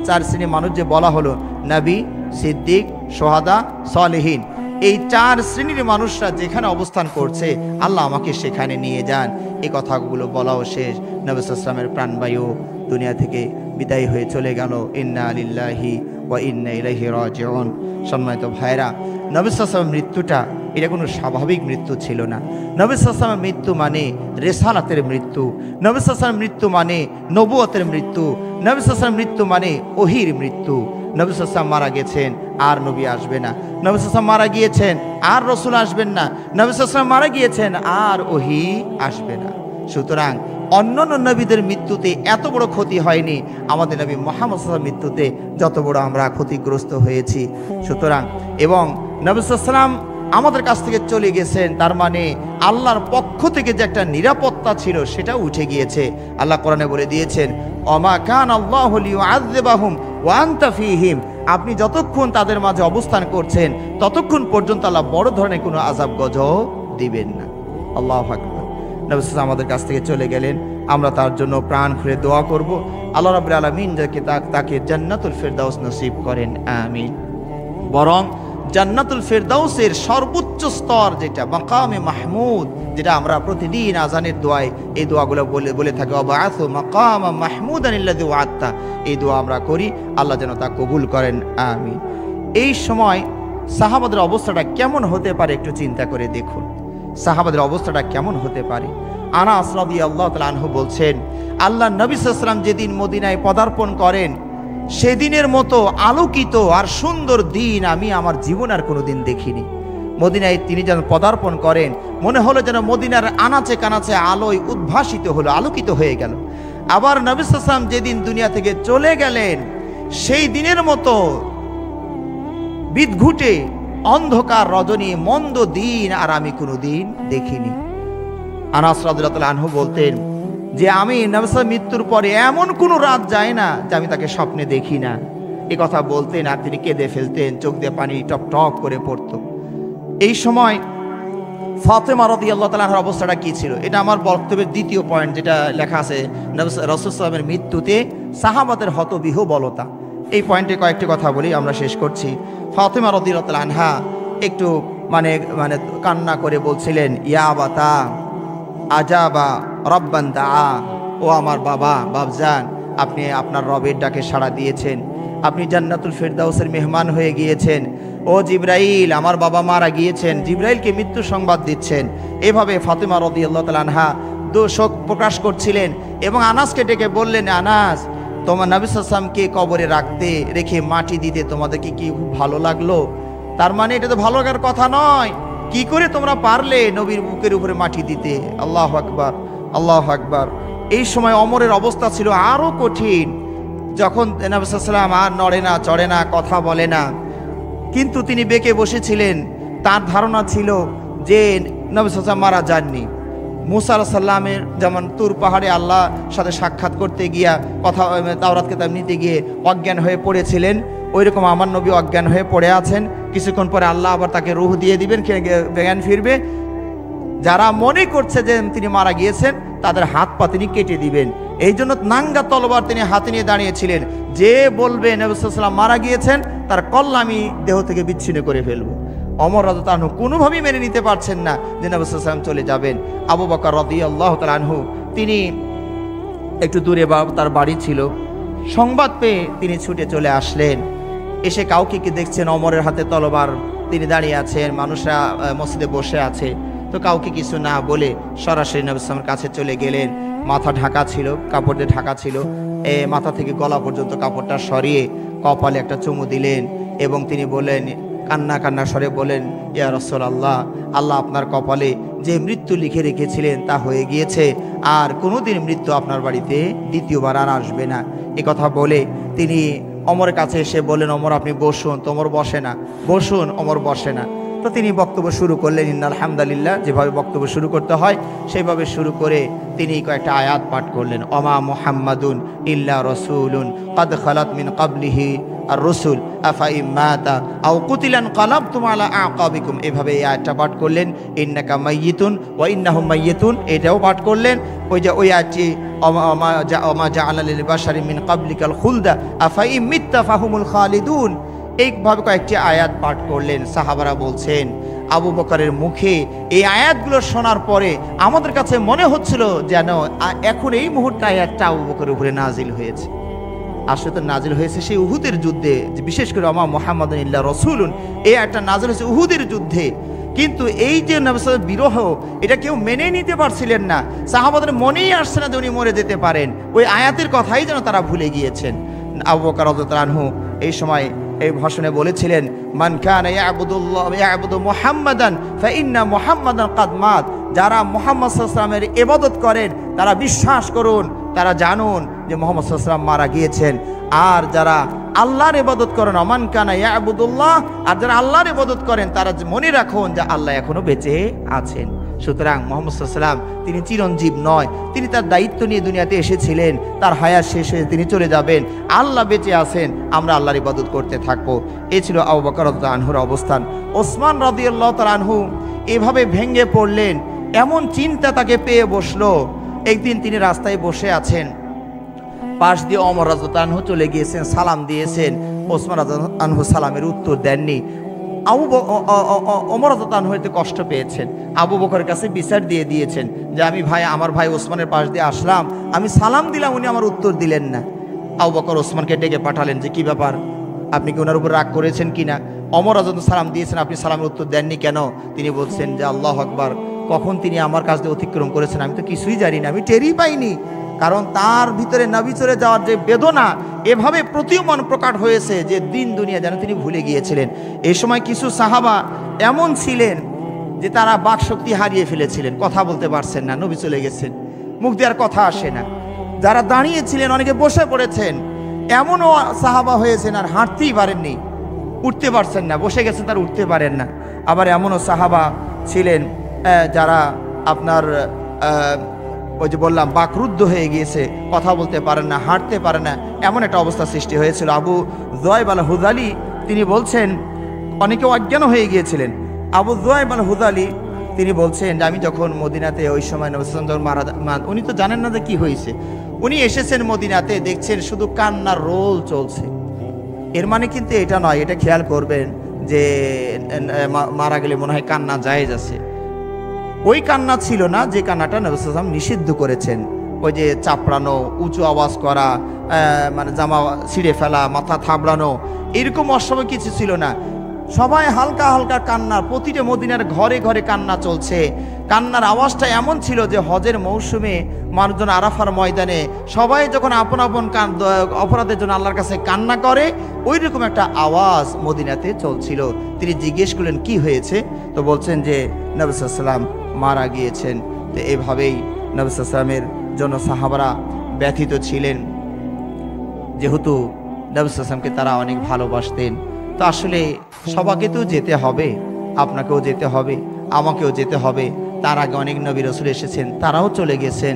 চার শ্রেণীর মানুষ যে বলা হলো, নবী, সিদ্দিক, সোহাদা, সালেহীন, এই 4 শ্রেণীর মানুষরা যেখানে অবস্থান করছে আল্লাহ আমাকে সেখানে নিয়ে যান। এই কথাগুলো বলাও শেষ, নবী সাল্লাল্লাহু আলাইহি ওয়াসাল্লামের প্রাণবায়ু দুনিয়া থেকে বিদায় হয়ে চলে গেল। ইন্না লিল্লাহি ওয়া ইন্না ইলাইহি রাজিউন। সম্মানিত ভাইরা, নবী সাল্লাল্লাহু আলাইহি ওয়াসাল্লামের মৃত্যুটা এটা কোনো স্বাভাবিক মৃত্যু ছিল না। নবী সাল্লাল্লাহু আলাইহি ওয়াসাল্লামের মৃত্যু মানে রিসালাতের মৃত্যু। নবী সাল্লাল্লাহু আলাইহি ওয়াসাল্লামের মৃত্যু মানে নবুয়তের মৃত্যু। নবী সাল্লাল্লাহু আলাইহি ওয়াসাল্লামের মৃত্যু মানে ওহীর মৃত্যু। নবী সাল্লাল্লাহু আলাইহি ওয়াসাল্লাম মারা গেছেন, আর নবী আসবে না। নবী সাল্লাল্লাহু আলাইহি ওয়াসাল্লাম মারা গিয়েছেন, আর রাসূল আসবেন না। নবী সাল্লাল্লাহু আলাইহি ওয়াসাল্লাম মারা গিয়েছেন, আর ওহী আসবে না। সুতরাং অন্যান্য নবীদের মৃত্যুতে এত বড় ক্ষতি হয়নি, আমাদের নবী মুহাম্মদ সাল্লাল্লাহু আলাইহি ওয়াসাল্লামের মৃত্যুতে যত বড় আমরা ক্ষতিগ্রস্ত হয়েছি। সুতরাং এবং নবী সাল্লাল্লাহু আলাইহি ওয়াসাল্লাম আমাদের কাছ থেকে চলে গেছেন, তার মানে আল্লাহর পক্ষ থেকে যে একটা নিরাপত্তা ছিল সেটা উঠে গিয়েছে। আল্লাহ কোরআনে বলে দিয়েছেন, ওমা কানা আল্লাহু লিয়ুআযযিবাহুম ওয়া আনতা ফীহিম। আপনি যতক্ষণ তাদের মাঝে অবস্থান করছেন ততক্ষণ পর্যন্ত আল্লাহ বড় ধরনের কোনো আযাব গজব দিবেন না। আল্লাহু আকবার। নবী সাল্লাল্লাহু আমাদের কাছ থেকে চলে গেলেন, আমরা তার জন্য প্রাণ খুলে দোয়া করব, আল্লাহ রাব্বুল আলামিন যাকে তাকে জান্নাতুল ফেরদাউস নসিব করেন, আমিন। বরং জান্নাতুল ফেরদাউসের সর্বোচ্চ স্তর যেটা মাকামে মাহমুদ, যেটা আমরা প্রতিদিন আজানের দোয়ায় এই দোয়াগুলো বলে থাকি, ওয়াবাআসু মাকামা মাহমুদান আল্লাযী ওয়া'আদতা, এই দোয়া আমরা করি, আল্লাহ যেন তা কবুল করেন, আমিন। এই সময় সাহাবাদের অবস্থাটা কেমন হতে পারে একটু চিন্তা করে দেখুন। সাহাবাদের অবস্থাটা কেমন হতে পারে। আনাস রাদিয়াল্লাহু তাআলা আনহু বলছেন, আল্লাহ নবী সাল্লাল্লাহু আলাইহি ওয়াসাল্লাম যেদিন মদিনায় পদার্পণ করেন সেদিনের মতো আলোকিত আর সুন্দর দিন আমি আমার জীবন আর কোনোদিন দেখিনি। মদিনায় তিনি যেন পদার্পণ করেন, মনে হলো যেন মদিনার আনাচে কানাচে আলোয় উদ্ভাসিত হলো, আলোকিত হয়ে গেল। আবার নবী সাল্লাল্লাহু আলাইহি ওয়াসাল্লাম যেদিন দুনিয়া থেকে চলে গেলেন সেই দিনের মতো বিদঘুটে অন্ধকার রজনী মন্দ দিন আর আমি কোনোদিন দেখিনি। আনাস রাদিয়াল্লাহু তাআলা আনহু বলতেন যে আমি নবী সাল্লাল্লাহু আলাইহি ওয়াসাল্লাম মৃত্যুর পরে এমন কোনো রাত যায় না যে আমি তাকে স্বপ্নে দেখি না। এই কথা বলতেন আর তিনি কেঁদে ফেলতেন, চোখ দিয়ে পানি টপ টপ করে পড়তো। এই সময় ফাতেমা রাদিয়াল্লাহু তাআলা আনহার অবস্থাটা কি ছিল, এটা আমার বক্তব্যের দ্বিতীয় পয়েন্ট, যেটা লেখা আছে রাসূল সাল্লাল্লাহু আলাইহি ওয়াসাল্লামের মৃত্যুতে সাহাবাদের হতবিহ্বলতা। এই পয়েন্টে কয়েকটি কথা বলি, আমরা শেষ করছি। ফাতেমা রাদিয়াল্লাহু তাআলা আনহা একটু মানে কান্না করে বলছিলেন, ইয়া আবাতা আজাবা রব্বান দাআ, ও আমার বাবা, বাবজান, আপনি আপনার রবের ডাকে সাড়া দিয়েছেন, আপনি জান্নাতুল ফেরদাউসের মেহমান হয়ে গিয়েছেন। ও জিবরাইল, আমার বাবা মারা গিয়েছেন, জিবরাইলকে মৃত্যু সংবাদ দিচ্ছেন। এভাবে ফাতেমা রাদিয়াল্লাহু তাআলা আনহা শোক প্রকাশ করছিলেন এবং আনাসকে ডেকে বললেন, আনাস, তোমার নবী সাল্লাল্লাহু আলাইহি ওয়াসাল্লামকে কবরে রেখে মাটি দিতে তোমাদেরকে কি খুব ভালো লাগলো? তার মানে এটা তো ভালো লাগার কথা নয়, কি করে তোমরা পারলে নবীর বুকের উপরে মাটি দিতে? আল্লাহু আকবার, আল্লাহু আকবার। এই সময় ওমরের অবস্থা ছিল আরো কঠিন, যখন নবী সাল্লাল্লাহু আলাইহি ওয়াসাল্লাম আর নড়ে না, চড়ে না, কথা বলে না, কিন্তু তিনি বেঁকে বসেছিলেন। তার ধারণা ছিল যে নবী সাল্লাল্লাহু আলাইহি ওয়াসাল্লাম মারা যাননি। মুসা আলাইহিস সালামের যেমন তুর পাহাড়ে আল্লাহর সাথে সাক্ষাৎ করতে গিয়া কথা তাওরাত কিতাব নিতে গিয়ে অজ্ঞান হয়ে পড়েছিলেন, ওইরকম আমার নবী অজ্ঞান হয়ে পড়ে আছেন। কিছুক্ষণ পরে আল্লাহ আবার তাকে রূহ দিয়ে দিবেন, জ্ঞান ফিরবে। যারা মনে করছে যে তিনি মারা গিয়েছেন তাদের হাত পা তিনি কেটে দিবেন। এই জন্য নাঙ্গা তলোয়ার তিনি হাতে নিয়ে দাঁড়িয়েছিলেন, যে বলবে নবী সাল্লাল্লাহু আলাইহি ওয়াসাল্লাম মারা গিয়েছেন তার কল্লা আমি দেহ থেকে বিচ্ছিন্ন করে ফেলবো। ওমর রাদিয়াল্লাহু আনহু কোনোভাবেই মেনে নিতে পারছেন না যে নবী সাল্লাল্লাহু আলাইহি ওয়াসাল্লাম চলে যাবেন। আবু বকর রাদিয়াল্লাহু তাআলা আনহু তিনি একটু দূরে তার বাড়ি ছিল, সংবাদ পেয়ে তিনি ছুটে চলে আসলেন। এসে কাউকে কি দেখছেন ওমরের হাতে তলোয়ার, তিনি দাঁড়িয়ে আছেন, মানুষরা মসজিদে বসে আছে, তো কাউকে কিছু না বলে সরাসরি নবী সাল্লাল্লাহু আলাইহি ওয়াসাল্লামের কাছে চলে গেলেন। মাথা ঢাকা ছিল, কাপড় দিয়ে ঢাকা ছিল, মাথা থেকে গলা পর্যন্ত কাপড়টা সরিয়ে কপালে একটা চুমু দিলেন এবং তিনি বললেন, কান্না কান্না স্বরে বলেন, ইয়া রাসূলুল্লাহ, আল্লাহ আপনার কপালে যে মৃত্যু লিখে রেখেছিলেন তা হয়ে গিয়েছে, আর কোনোদিন মৃত্যু আপনার বাড়িতে দ্বিতীয়বার আর আসবে না। এ কথা বলে তিনি ওমরের কাছে এসে বললেন, ওমর আপনি বসুন। তো ওমর বসে না, বসুন, ওমর বসে না। তো তিনি বক্তব্য শুরু করলেন, ইন্নাল হামদুলিল্লাহ, যেভাবে বক্তব্য শুরু করতে হয় সেইভাবে শুরু করে তিনি কয়েকটা আয়াত পাঠ করলেন। ওমা মুহাম্মাদুন ইল্লা রাসূলুন ক্বাদ খালাত মিন ক্বাবলিহি আর রসুল আফা ইম্মাতা আও কুতিলান কালাবতুম আলা আকাবিকুম, এভাবে এই আয়াতটা পাঠ করলেন। ইন্নাকা মাইয়িতুন ওয়া ইন্নাহুম মাইয়িতুন, এটাও পাঠ করলেন। ওই আয়াতটি ওমা জাআলা লিল বাশারি মিন ক্বাবলিকাল খুলদা আফা ইমিত্তা ফাহুমুল খালিদুন, এইভাবে কয়েকটি আয়াত পাঠ করলেন। সাহাবারা বলছেন, আবু বকরের মুখে এই আয়াতগুলো শোনার পরে আমাদের কাছে মনে হচ্ছিল যেন এখন এই মুহূর্তে আয়াতটা আবু বকরের উপরে নাজিল হয়েছে। আসলে তো নাজিল হয়েছে সেই উহুদের যুদ্ধে, বিশেষ করে ওমা মুহাম্মাদুন ইল্লা রাসূলুন, এই আয়াতটা নাজিল হয়েছে উহুদের যুদ্ধে। কিন্তু এই যে নবী সাল্লাল্লাহু আলাইহি ওয়াসাল্লাম বিরহ, এটা কেউ মেনে নিতে পারছিলেন না। সাহাবাদের মনেই আসছে না যে উনি মরে যেতে পারেন, ওই আয়াতের কথাই যেন তারা ভুলে গিয়েছেন। আবু বকর রাদিয়াল্লাহু আনহু এই সময় এই ভাষণে বলেছিলেন, মান কানা ইয়াবুদু মুহাম্মাদান ফা ইন্না মুহাম্মাদান ক্বাদ মাত, যারা মুহাম্মদ সাল্লাল্লাহু আলাইহি ওয়াসাল্লামের ইবাদত করেন তারা বিশ্বাস করুন, তারা জানুন যে মুহাম্মদ সাল্লাল্লাহু আলাইহি ওয়াসাল্লাম মারা গিয়েছেন। আর যারা আল্লাহর ইবাদত করেন, মান কানা ইয়াবুদুল্লাহ, আর যারা আল্লাহর ইবাদত করেন তারা মনে রাখুন যে আল্লাহ এখনো বেঁচে আছেন। সুতরাং মুহাম্মদ সাল্লাল্লাহু আলাইহি ওয়াসাল্লাম তিনি চিরঞ্জীব নয়, তিনি তার দায়িত্ব নিয়ে দুনিয়াতে এসেছিলেন, তার হায়াত শেষ হয়ে তিনি চলে যাবেন। আল্লাহ বেঁচে আছেন, আমরা আল্লাহর ইবাদত করতে থাকবো। এ ছিল আবু বকর রাদিয়াল্লাহু আনহুর অবস্থান। ওসমান রাদিয়াল্লাহু তাআলা আনহু এভাবে ভেঙে পড়লেন, এমন চিন্তা তাকে পেয়ে বসলো। একদিন তিনি রাস্তায় বসে আছেন, পাশ দিয়ে ওমর রাদিয়াল্লাহু আনহু চলে গিয়েছেন, সালাম দিয়েছেন। ওসমান রাদিয়াল্লাহু আনহু সালামের উত্তর দেননি। ওমর রাদিয়াল্লাহু আনহু এতে কষ্ট পেয়েছেন, আবু বকরের কাছে বিচার দিয়ে দিয়েছেন যে আমার ভাই ওসমানের পাশ দিয়ে আসলাম, আমি সালাম দিলাম, উনি আমার উত্তর দিলেন না। আবু বকর ওসমানকে ডেকে পাঠালেন যে কি ব্যাপার, আপনি কি ওনার উপর রাগ করেছেন কিনা? ওমর রাদিয়াল্লাহু সালাম দিয়েছেন, আপনি সালামের উত্তর দেননি কেন? তিনি বলছেন যে আল্লাহু আকবার, কখন তিনি আমার কাছ দিয়ে অতিক্রম করেছেন আমি তো কিছুই জানি না, আমি টেরই পাইনি। কারণ তার ভিতরে নবী চলে যাওয়ার যে বেদনা এভাবে প্রতীয়মান প্রকাশ হয়েছে যে দিন দুনিয়া যেন তিনি ভুলে গিয়েছিলেন। এই সময় কিছু সাহাবা এমন ছিলেন যে তারা বাকশক্তি হারিয়ে ফেলেছিলেন, কথা বলতে পারছেন না, নবী চলে গেছেন, মুখ দিয়ে আর কথা আসে না। যারা দাঁড়িয়েছিলেন অনেকে বসে পড়েছেন, এমনও সাহাবা হয়েছেন আর হাঁটতেই পারেননি, উঠতে পারছেন না, বসে গেছেন তার উঠতে পারেন না। আবার এমনও সাহাবা ছিলেন যারা আপনার ওই যে বললাম বাকরুদ্ধ হয়ে গিয়েছে, কথা বলতে পারেন না, হাঁটতে পারেন না, এমন একটা অবস্থা সৃষ্টি হয়েছিল। আবু যুয়াইব আল হুযালি তিনি বলছেন, অনেকে অজ্ঞান হয়ে গিয়েছিলেন। আবু যুয়াইব আল হুযালি তিনি বলছেন যে আমি যখন মদিনাতে ওই সময় নবী সাল্লাল্লাহু আলাইহি ওয়াসাল্লাম মারা, উনি তো জানেন না যে কি হয়েছে, উনি এসেছেন মদিনাতে, দেখছেন শুধু কান্নার রোল চলছে। এর মানে কিন্তু এটা নয়, এটা খেয়াল করবেন যে মারা গেলে মনে হয় কান্না জায়েজ আছে। ওই কান্না ছিল না যে কান্নাটা নবী সাল্লাল্লাহু আলাইহি ওয়াসাল্লাম নিষিদ্ধ করেছেন, ওই যে চাপড়ানো, উঁচু আওয়াজ করা, মানে জামা ছিঁড়ে ফেলা, মাথা থাবড়ানো, এরকম অসময় কিছু ছিল না। সবাই হালকা হালকা কান্না, প্রতিটা মদিনার ঘরে ঘরে কান্না চলছে। কান্নার আওয়াজটা এমন ছিল যে হজের মৌসুমে মানুষজন আরাফার ময়দানে সবাই যখন আপন আপন অপরাধের জন্য আল্লাহর কাছে কান্না করে, ওই রকম একটা আওয়াজ মদিনাতে চলছিল। তিনি জিজ্ঞেস করলেন কি হয়েছে, তো বলছেন যে নবী সাল্লাল্লাহু আলাইহি ওয়াসাল্লাম মারা গিয়েছেন। তো এভাবেই নবী সাল্লাল্লাহু আলাইহি ওয়াসাল্লামের জন্য সাহাবারা ব্যথিত ছিলেন, যেহেতু নবী সাল্লাল্লাহু আলাইহি ওয়াসাল্লামকে তারা অনেক ভালোবাসতেন। তো আসলে সবাইকে তো যেতে হবে, আপনাকেও যেতে হবে, আমাকেও যেতে হবে। তার আগে অনেক নবী রাসূল এসেছেন, তারাও চলে গেছেন।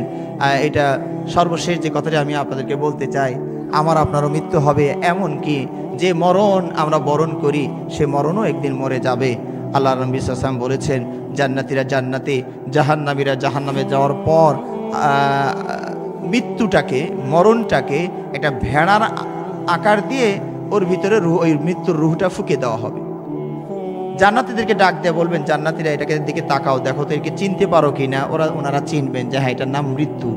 এটা সর্বশেষ যে কথাটি আমি আপনাদেরকে বলতে চাই, আমার আপনারও মৃত্যু হবে, এমন কি যে মরণ আমরা বরণ করি সে মরণও একদিন মরে যাবে। আল্লাহ নবী সাল্লাল্লাহু আলাইহি ওয়াসাল্লাম বলেছেন, জান্নাতীরা জান্নাতে, জাহান্নামীরা জাহান্নামে যাওয়ার পর মৃত্যুটাকে, মরণটাকে একটা ভেড়ার আকার দিয়ে ওর ভিতরে ওই মৃত্যুর রুহটা ফুঁকে দেওয়া হবে। জান্নাতীদেরকে ডাক দিয়ে বলবেন, জান্নাতীরা এটাকে দিকে তাকাও, দেখো তো একে চিনতে পারো কিনা। ওনারা চিনবেন যে হ্যাঁ, এটার নাম মৃত্যু।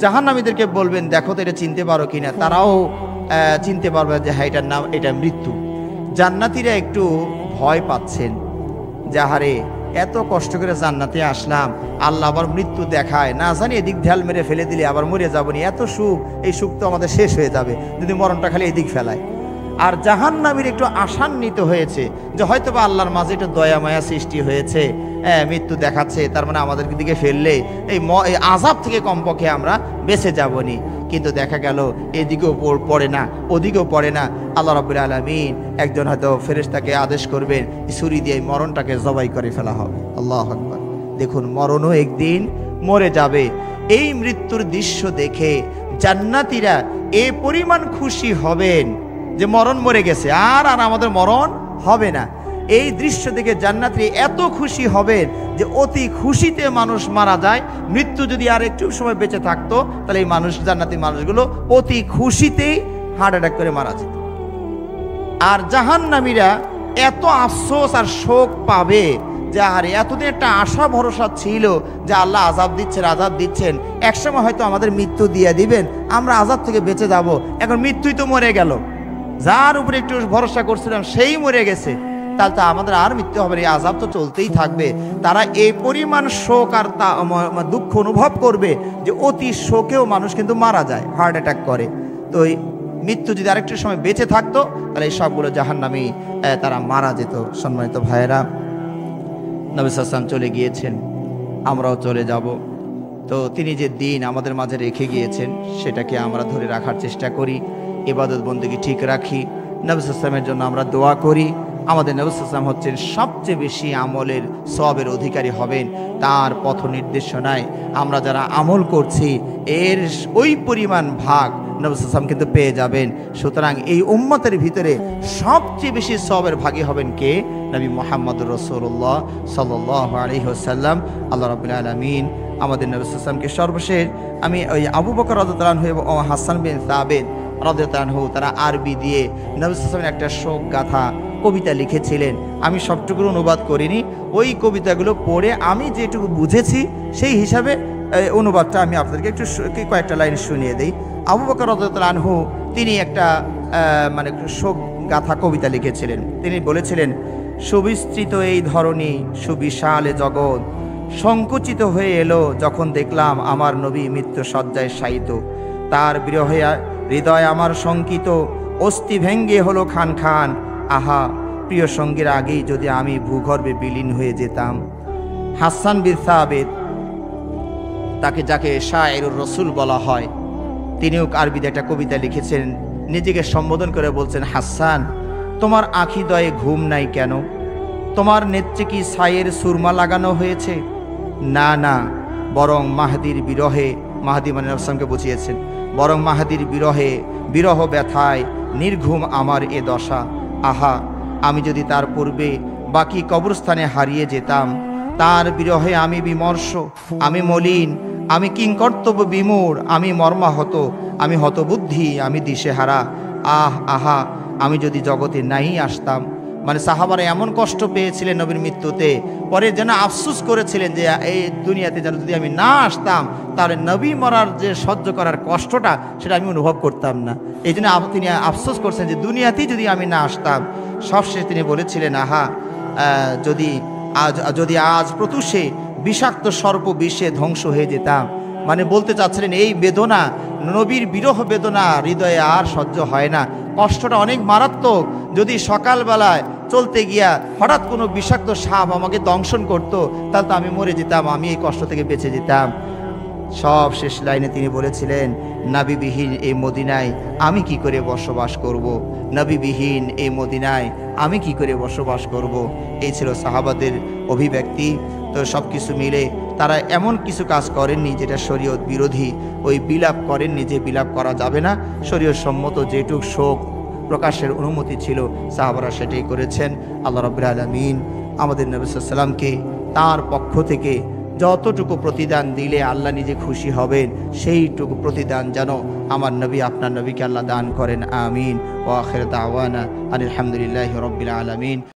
জাহান্নামীদেরকে বলবেন, দেখো তো এটা চিনতে পারো কিনা, তারাও চিনতে পারবে যে হ্যাঁ, এটার নাম, এটা মৃত্যু। জান্নাতীরা একটু ভয় পাচ্ছেন যে হারে, এত কষ্ট করে জান্নাতে আসলাম, আল্লাহ আবার মৃত্যু দেখায়, না জানি এদিক ঢাল মেরে ফেলে দিলে আবার মরে যাবনি, এত সুখ, এই সুখ তো আমাদের শেষ হয়ে যাবে যদি মরণটা খালি এদিক ফেলায়। আর জাহান্নামীর একটু আশান্বিত হয়েছে যে হয়তো বা আল্লাহর মাঝে একটু দয়া মায়া সৃষ্টি হয়েছে, মৃত্যু দেখাচ্ছে, তার মানে আমাদের দিকে ফেললে এই আযাব থেকে কমপক্ষে আমরা বেঁচে যাবনি। কিন্তু দেখা গেল এদিকেও পড়ে না, ওদিকেও পড়ে না। আল্লাহ রাব্বুল আলামিন একজন হয়তো ফেরেশতাকে আদেশ করবেন, ছুরি দিয়ে মরণটাকে জবাই করে ফেলা হবে। আল্লাহু আকবার। দেখুন, মরণও একদিন মরে যাবে। এই মৃত্যুর দৃশ্য দেখে জান্নাতীরা এ পরিমাণ খুশি হবেন যে মরণ মরে গেছে, আর আমাদের মরণ হবে না। এই দৃশ্য দেখে জান্নাতীরা এত খুশি হবেন যে অতি খুশিতে মানুষ মারা যায়। মৃত্যু যদি আর একটু সময় বেঁচে থাকতো তাহলে এই জান্নাতি মানুষগুলো অতি খুশিতেই হার্ট অ্যাটাক করে মারা যেত। আর জাহান্নামীরা এত আফসোস আর শোক পাবে যে আরে এতদিন একটা আশা ভরসা ছিল যে আল্লাহ আযাব দিচ্ছেন, একসময় হয়তো আমাদের মৃত্যু দিয়ে দিবেন, আমরা আযাব থেকে বেঁচে যাব। এখন মৃত্যুই তো মরে গেল, যার উপরে একটু ভরসা করছিলাম সেই মরে গেছে, তাহলে তো আমাদের আর মৃত্যু হবে, এই আযাব তো চলতেই থাকবে। তারা এই পরিমাণ শোক আর দুঃখ অনুভব করবে যে অতি শোকেও মানুষ কিন্তু মারা যায়, হার্ট অ্যাটাক করে। তো মৃত্যু যদি আরেকটু সময় বেঁচে থাকতো তাহলে এই সবগুলো জাহান্নামী তারা মারা যেত। সম্মানিত ভাইয়েরা, নবী সাল্লাল্লাহু আলাইহি ওয়াসাল্লাম চলে গিয়েছেন, আমরাও চলে যাব। তো তিনি যে দিন আমাদের মাঝে রেখে গিয়েছেন সেটাকে আমরা ধরে রাখার চেষ্টা করি, ইবাদত বন্দেগী ঠিক রাখি, নবী সাল্লাল্লাহু আলাইহি ওয়াসাল্লামের জন্য আমরা দোয়া করি। আমাদের নবী সাল্লাল্লাহু আলাইহি ওয়াসাল্লাম হচ্ছেন সবচেয়ে বেশি আমলের সওয়াবের অধিকারী হবেন, তার পথ নির্দেশনায় আমরা যারা আমল করছি এর ওই পরিমাণ ভাগ নবী সাল্লাল্লাহু আলাইহি ওয়াসাল্লাম কিন্তু পেয়ে যাবেন। সুতরাং এই উম্মতের ভিতরে সবচেয়ে বেশি সওয়াবের ভাগী হবেন কে? নবী মুহাম্মদুর রাসূলুল্লাহ সাল্লাল্লাহু আলাইহি ওয়াসাল্লাম। আল্লাহ রাব্বুল আলামিন আমাদের নবী সাল্লাল্লাহু আলাইহি ওয়াসাল্লামকে সর্বশেষ, আমি ওই আবু বকর রাদিয়াল্লাহু আনহু এবং হাসান বিন সাবিত রাদিয়াল্লাহু আনহু তারা আরবি দিয়ে নবী সাল্লাল্লাহু আলাইহি ওয়াসাল্লামের একটা শোক গাথা কবিতা লিখেছিলেন। আমি সবটুকু অনুবাদ করিনি, ওই কবিতাগুলো পড়ে আমি যেটুকু বুঝেছি সেই হিসাবে অনুবাদটা আমি আপনাদেরকে একটু কয়েকটা লাইন শুনিয়ে দিই। আবু বকর রাদিয়াল্লাহু আনহু তিনি একটা মানে শোক গাথা কবিতা লিখেছিলেন। তিনি বলেছিলেন, সুবিস্তৃত এই ধরনী সুবিশাল জগৎ সংকুচিত হয়ে এলো যখন দেখলাম আমার নবী মৃত্যু শয্যায় শায়িত, তার বিরহে হৃদয় আমার শঙ্কিত, অস্থি ভেঙ্গে হলো খান খান। আহা, প্রিয় সঙ্গীর আগেই যদি আমি ভূগর্ভে বিলীন হয়ে যেতাম। হাসান বিন সাবিত, তাকে যাকে শায়েরুর রসুল বলা হয়, তিনিও আরবিতে একটা কবিতা লিখেছেন, নিজেকে সম্বোধন করে বলছেন, হাসান, তোমার আঁখি দয়ে ঘুম নাই কেন? তোমার নেত্রে কি ছায়ের সুরমা লাগানো হয়েছে? না না, বরং মাহদির বিরহে, মাহদি মানে নবীকে বুঝিয়েছেন, বরং মাহদির বিরহে, বিরহ ব্যথায় নির্ঘুম আমার এ দশা। আহা, আমি যদি তার পূর্বে বাকি কবরস্থানে হারিয়ে যেতাম। তার বিরহে আমি বিমর্ষ, আমি মলিন, আমি কিংকর্তব্য বিমূঢ়, আমি মর্মাহত, আমি হতবুদ্ধি, আমি দিশেহারা। আহ আহা, আমি যদি জগতে নাই আসতাম। মানে সাহাবারা এমন কষ্ট পেয়েছিলেন নবীর মৃত্যুতে, পরে যেন আফসোস করেছিলেন যে এই দুনিয়াতে যেন যদি আমি না আসতাম তাহলে নবী মরার যে সহ্য করার কষ্টটা সেটা আমি অনুভব করতাম না। এই জন্য তিনি আফসোস করছেন যে দুনিয়াতেই যদি আমি না আসতাম। সবশেষে তিনি বলেছিলেন, আহা, যদি আজ প্রত্যুষে বিষাক্ত সর্প বিষে ধ্বংস হয়ে যেতাম। মানে বলতে চাচ্ছিলেন এই বেদনা, নবীর বিরহ বেদনা হৃদয়ে আর সহ্য হয় না, কষ্টটা অনেক মারাত্মক। যদি সকালবেলায় চলতে গিয়া হঠাৎ কোনো বিষাক্ত সাপ আমাকে দংশন করতো তাহলে তো আমি মরে যেতাম, আমি এই কষ্ট থেকে বেঁচে যেতাম। সব শেষ লাইনে তিনি বলেছিলেন, নবীবিহীন এই মদিনায় আমি কি করে বসবাস করব? নবীবিহীন এই মদিনায় আমি কি করে বসবাস করব। এই ছিল সাহাবাদের অভিব্যক্তি। তো সব কিছু মিলে তারা এমন কিছু কাজ করেননি যেটা শরীয়ত বিরোধী। ওই বিলাপ করেননি যে বিলাপ করা যাবে না, শরীয়ত সম্মত যেটুক শোক প্রকাশের অনুমতি ছিল সাহাবারা সেটাই করেছেন। আল্লাহ রাব্বুল আলামিন আমাদের নবী সাল্লাল্লাহু আলাইহি ওয়াসাল্লামকে তার পক্ষ থেকে যতটুকু প্রতিদান দিলে আল্লাহ নিজে খুশি হবেন সেইটুকু প্রতিদান যেন আমার নবী আপনার নবীকে আল্লাহ দান করেন। আমিন। ওয়া আখির দাওয়ানা আলহামদুলিল্লাহি রাব্বিল আলামিন।